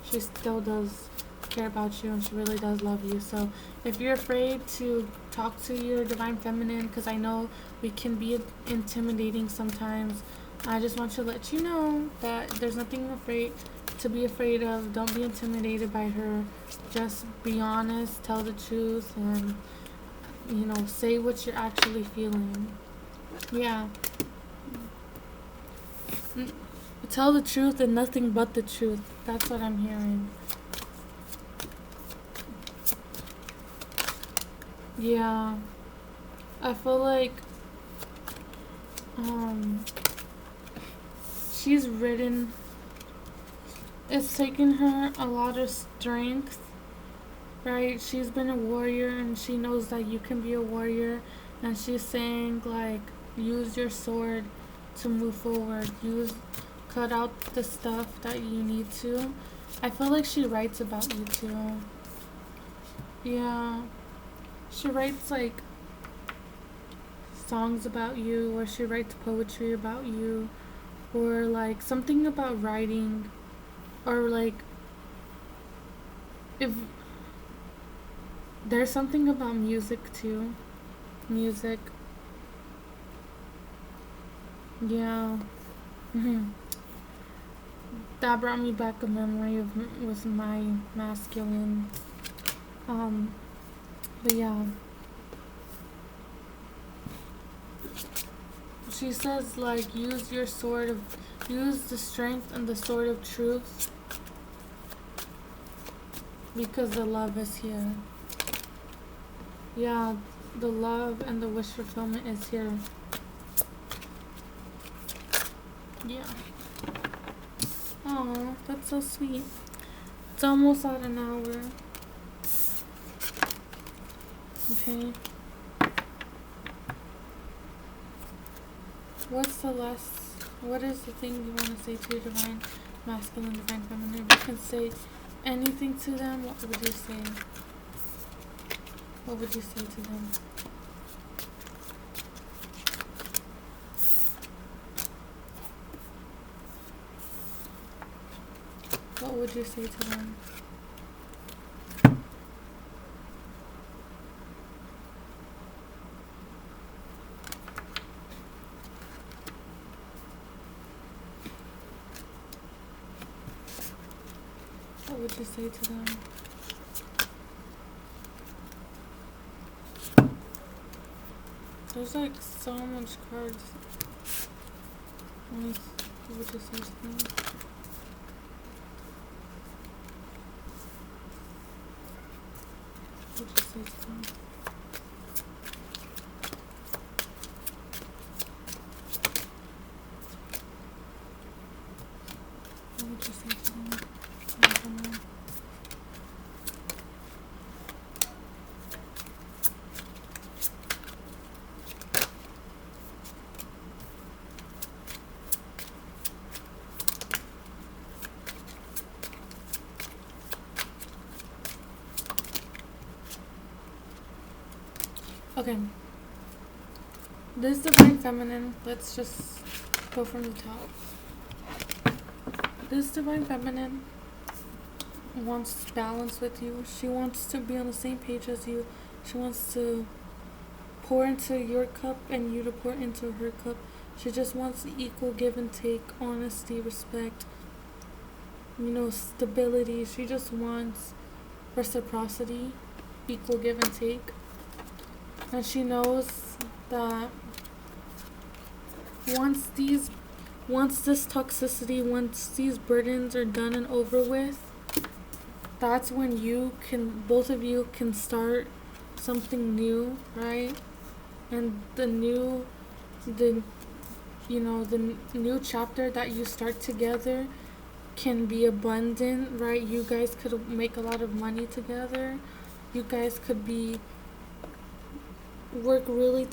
S1: she still does care about you, and she really does love you. So if you're afraid to talk to your divine feminine, because I know we can be intimidating sometimes, I just want to let you know that there's nothing to be afraid of. Don't be intimidated by her. Just be honest, tell the truth, and, you know, say what you're actually feeling. Yeah. Tell the truth and nothing but the truth. That's what I'm hearing. Yeah. I feel like she's ridden, it's taken her a lot of strength, right? She's been a warrior, and she knows that you can be a warrior, and she's saying, like, use your sword to move forward. Cut out the stuff that you need to. I feel like she writes about you too. Yeah. She writes like songs about you, or she writes poetry about you, or like something about writing, or like if there's something about music too. Music. Yeah. That brought me back a memory of with my masculine. But yeah. She says, like, use the strength and the sword of truth, because the love is here. Yeah, the love and the wish fulfillment is here. Yeah. Oh, that's so sweet. It's almost at an hour. Okay. What is the thing you want to say to your divine masculine, divine feminine? If you can say anything to them, what would you say? What would you say to them? What would you say to them? What would you say to them? There's like so much cards. What would you say to them? What would you say to them? What would you say to them? I don't know. Okay. This divine feminine, let's just go from the top. This divine feminine wants balance with you. She wants to be on the same page as you. She wants to pour into your cup and you to pour into her cup. She just wants equal give and take, honesty, respect, stability. She just wants reciprocity, equal give and take. And she knows that once this toxicity, once these burdens are done and over with, that's when both of you can start something new, right? And the new chapter that you start together can be abundant, right? You guys could make a lot of money together. You guys could work really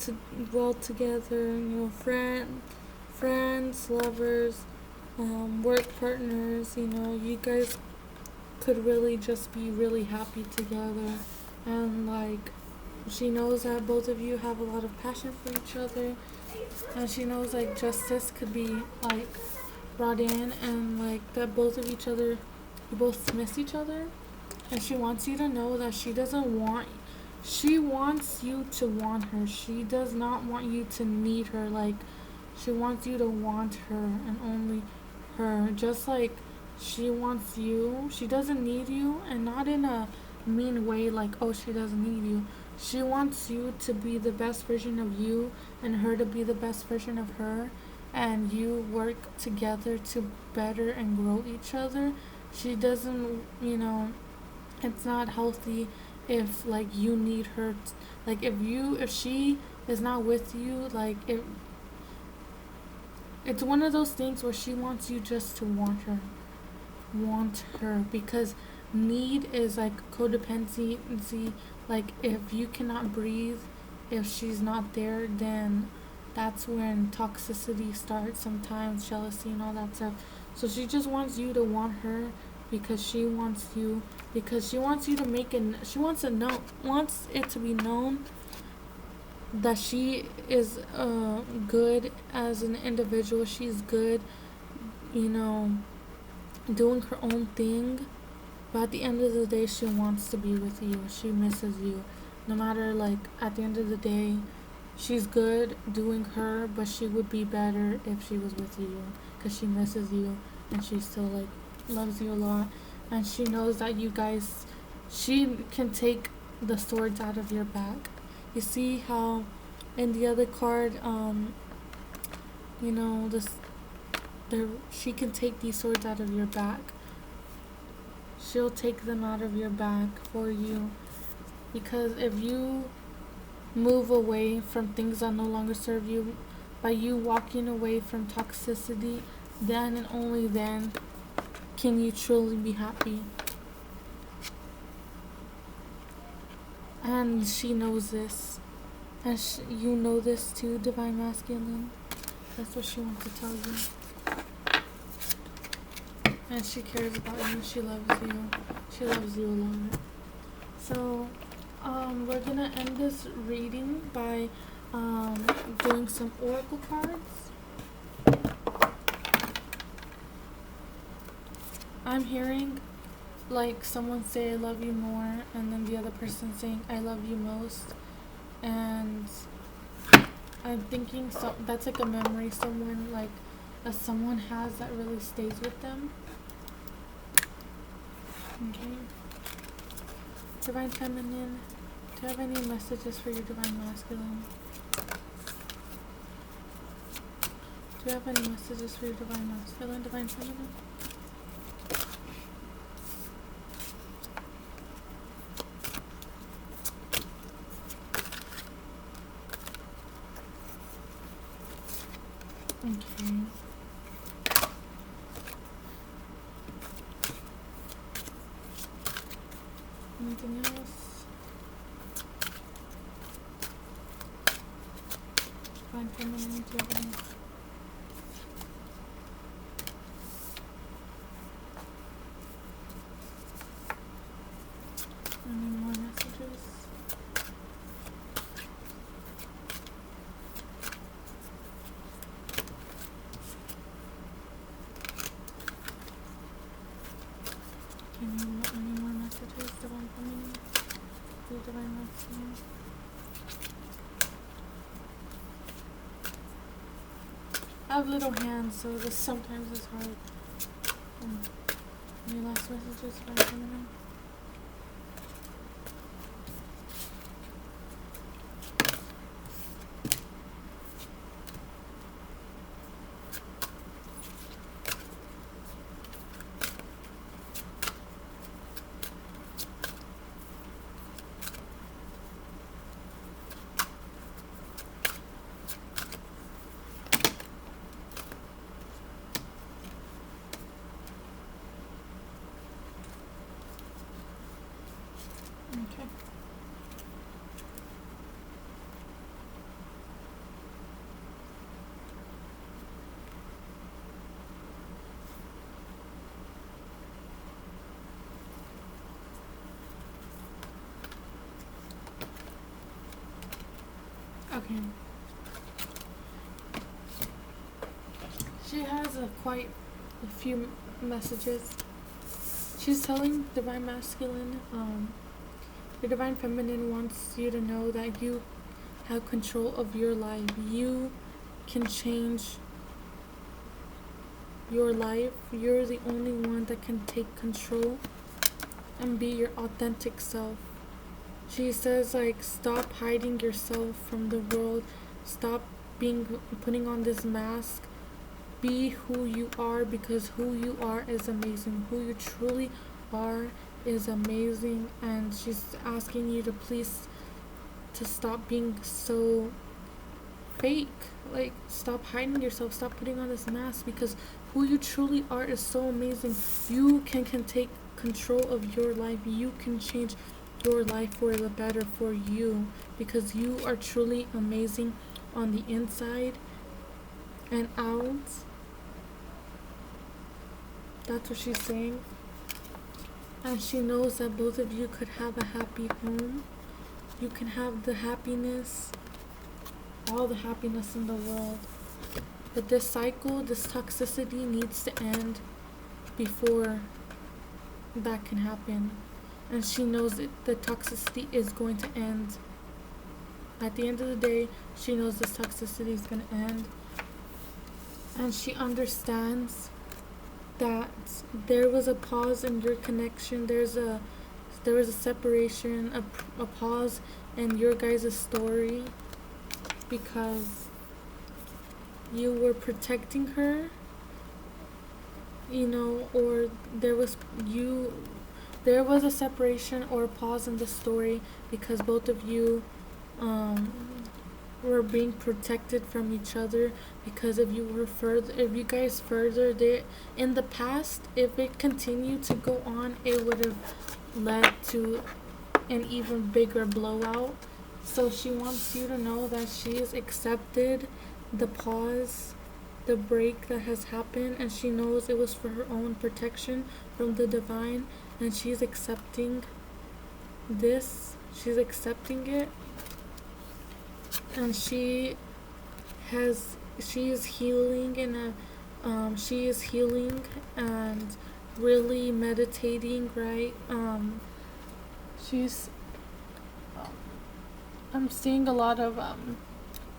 S1: well together, friends, lovers, work partners, you guys could really just be really happy together. And like, she knows that both of you have a lot of passion for each other, and she knows like justice could be like brought in, and like that both of each other, you both miss each other. And she wants you to know that she wants you to want her. She does not want you to need her. Like, she wants you to want her and only her. Just like she wants you. She doesn't need you, and not in a mean way like, oh, she doesn't need you. She wants you to be the best version of you and her to be the best version of her, and you work together to better and grow each other. She doesn't, it's not healthy if like you need her like if she is not with you, like it's one of those things where she wants you just to want her, because need is like codependency. Like, if you cannot breathe, if she's not there, then that's when toxicity starts sometimes, jealousy and all that stuff. So she just wants you to want her, because she wants you, because she wants you to wants it to be known that she is good as an individual. She's good, doing her own thing. But at the end of the day, she wants to be with you. She misses you. No matter, like, at the end of the day, she's good doing her, but she would be better if she was with you, because she misses you, and she still, like, loves you a lot. And she knows that she can take the swords out of your back. You see how in the other card, she can take these swords out of your back. She'll take them out of your back for you, because if you move away from things that no longer serve you, by you walking away from toxicity, then and only then can you truly be happy. And she knows this, and you know this too, Divine Masculine. That's what she wants to tell you. And she cares about you. She loves you. She loves you a lot. So, we're gonna end this reading by doing some oracle cards. I'm hearing like someone say I love you more, and then the other person saying I love you most. And I'm thinking that's like a memory someone has that really stays with them. Okay. Divine Feminine, do you have any messages for your Divine Masculine? Do you have any messages for your Divine Masculine, Divine Feminine? Okay. Anything else? Divine Feminine, do you have any? Any more messages? Any more messages, Divine Feminine? Your Divine Masculine? I have little hands, so this sometimes is hard. Any last messages, Divine Feminine? Okay. She has quite a few messages. She's telling Divine Masculine, the Divine Feminine wants you to know that you have control of your life. You can change your life. You're the only one that can take control and be your authentic self. She says, like, stop hiding yourself from the world. Stop putting on this mask. Be who you are, because who you are is amazing. Who you truly are is amazing. And she's asking you to please to stop being so fake. Like, stop hiding yourself. Stop putting on this mask, because who you truly are is so amazing. You can take control of your life. You can change your life for the better for you, because you are truly amazing on the inside and out. That's what she's saying. And she knows that both of you could have a happy home. You can have the happiness, all the happiness in the world. But this cycle, this toxicity needs to end before that can happen. And she knows that the toxicity is going to end. At the end of the day, she knows this toxicity is going to end. And she understands that there was a pause in your connection. There was a separation, a pause in your guys' story, because you were protecting her, or there was a separation or a pause in the story because both of you were being protected from each other, because if you guys furthered it in the past, if it continued to go on, it would have led to an even bigger blowout. So she wants you to know that she has accepted the pause, the break that has happened, and she knows it was for her own protection from the divine, and she's accepting this. She's accepting it. And she is healing she is healing and really meditating, right? I'm seeing a lot of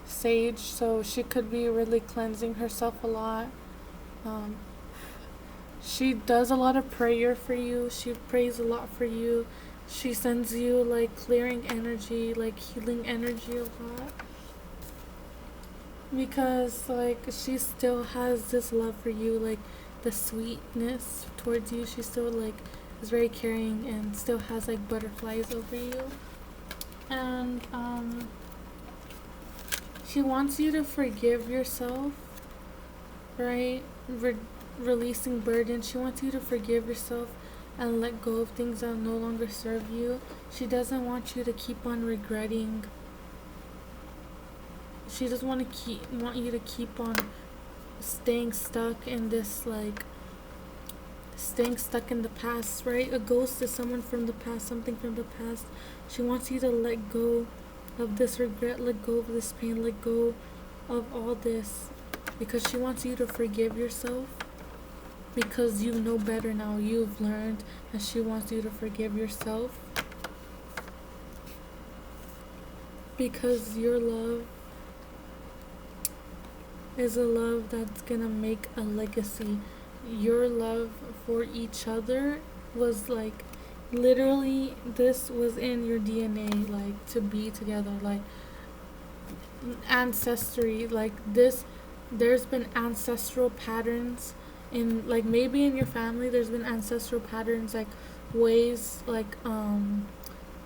S1: sage, so she could be really cleansing herself a lot. She does a lot of prayer for you. She prays a lot for you. She sends you like clearing energy, like healing energy a lot, because like she still has this love for you, like the sweetness towards you. She still like is very caring and still has like butterflies over you. And she wants you to forgive yourself, right? Releasing burden. She wants you to forgive yourself and let go of things that no longer serve you. She doesn't want you to keep on regretting. She doesn't want you to keep on staying stuck in this, like staying stuck in the past, right? A ghost is someone from the past, something from the past. She wants you to let go of this regret, let go of this pain, let go of all this, because she wants you to forgive yourself, because you know better now. You've learned, and she wants you to forgive yourself, because your love is a love that's gonna make a legacy. Your love for each other was like literally, this was in your DNA, like to be together, like ancestry, like this. There's been ancestral patterns in, like, maybe in your family there's been ancestral patterns, like ways, like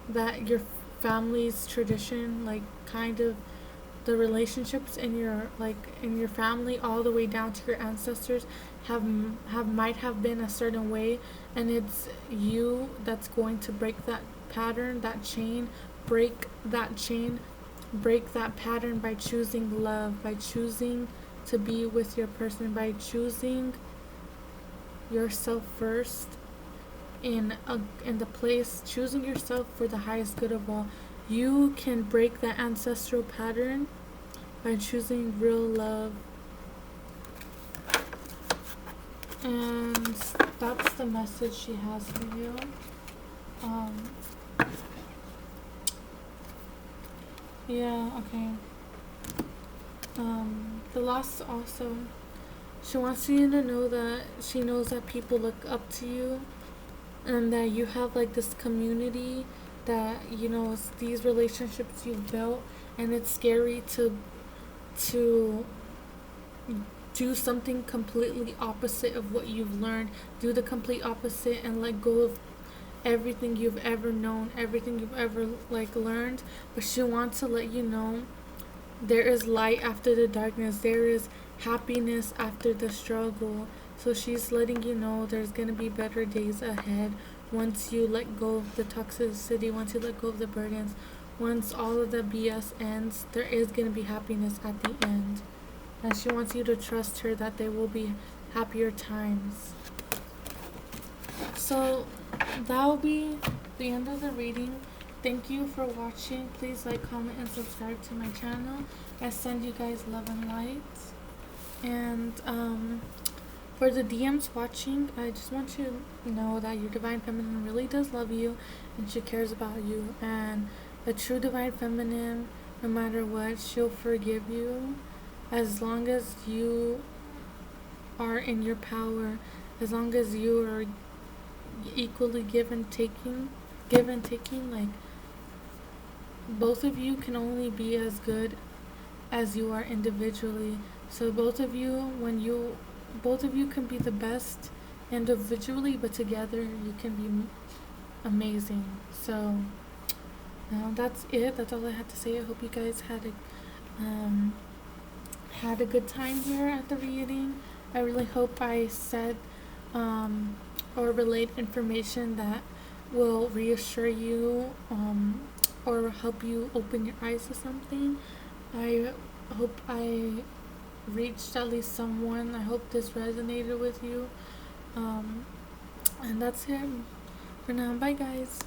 S1: that your family's tradition, like kind of the relationships in your family all the way down to your ancestors might have been a certain way, and it's you that's going to break that pattern, that chain, break that pattern by choosing love, by choosing to be with your person, by choosing yourself first in the place, choosing yourself for the highest good of all. You can break the ancestral pattern by choosing real love. And that's the message she has for you. Yeah, okay. The last also, she wants you to know that she knows that people look up to you and that you have like this community that, you know, it's these relationships you've built, and it's scary to do something completely opposite of what you've learned. Do the complete opposite and let go of everything you've ever known, everything you've ever like learned. But she wants to let you know there is light after the darkness. There is happiness after the struggle. So she's letting you know there's gonna be better days ahead once you let go of the toxicity, once you let go of the burdens, once all of the BS ends, there is gonna be happiness at the end. And she wants you to trust her that there will be happier times. So that will be the end of the reading. Thank you for watching. Please like, comment, and subscribe to my channel. I send you guys love and light. And for the DMs watching, I just want you to know that your Divine Feminine really does love you and she cares about you. And a true Divine Feminine, no matter what, she'll forgive you as long as you are in your power, as long as you are equally give and taking, like both of you can only be as good as you are individually. So both of you can be the best individually, but together you can be amazing. So that's it. That's all I had to say. I hope you guys had a good time here at the reading. I really hope I said or relayed information that will reassure you or help you open your eyes to something. I hope I reached at least someone. I hope this resonated with you. And that's it for now. Bye guys.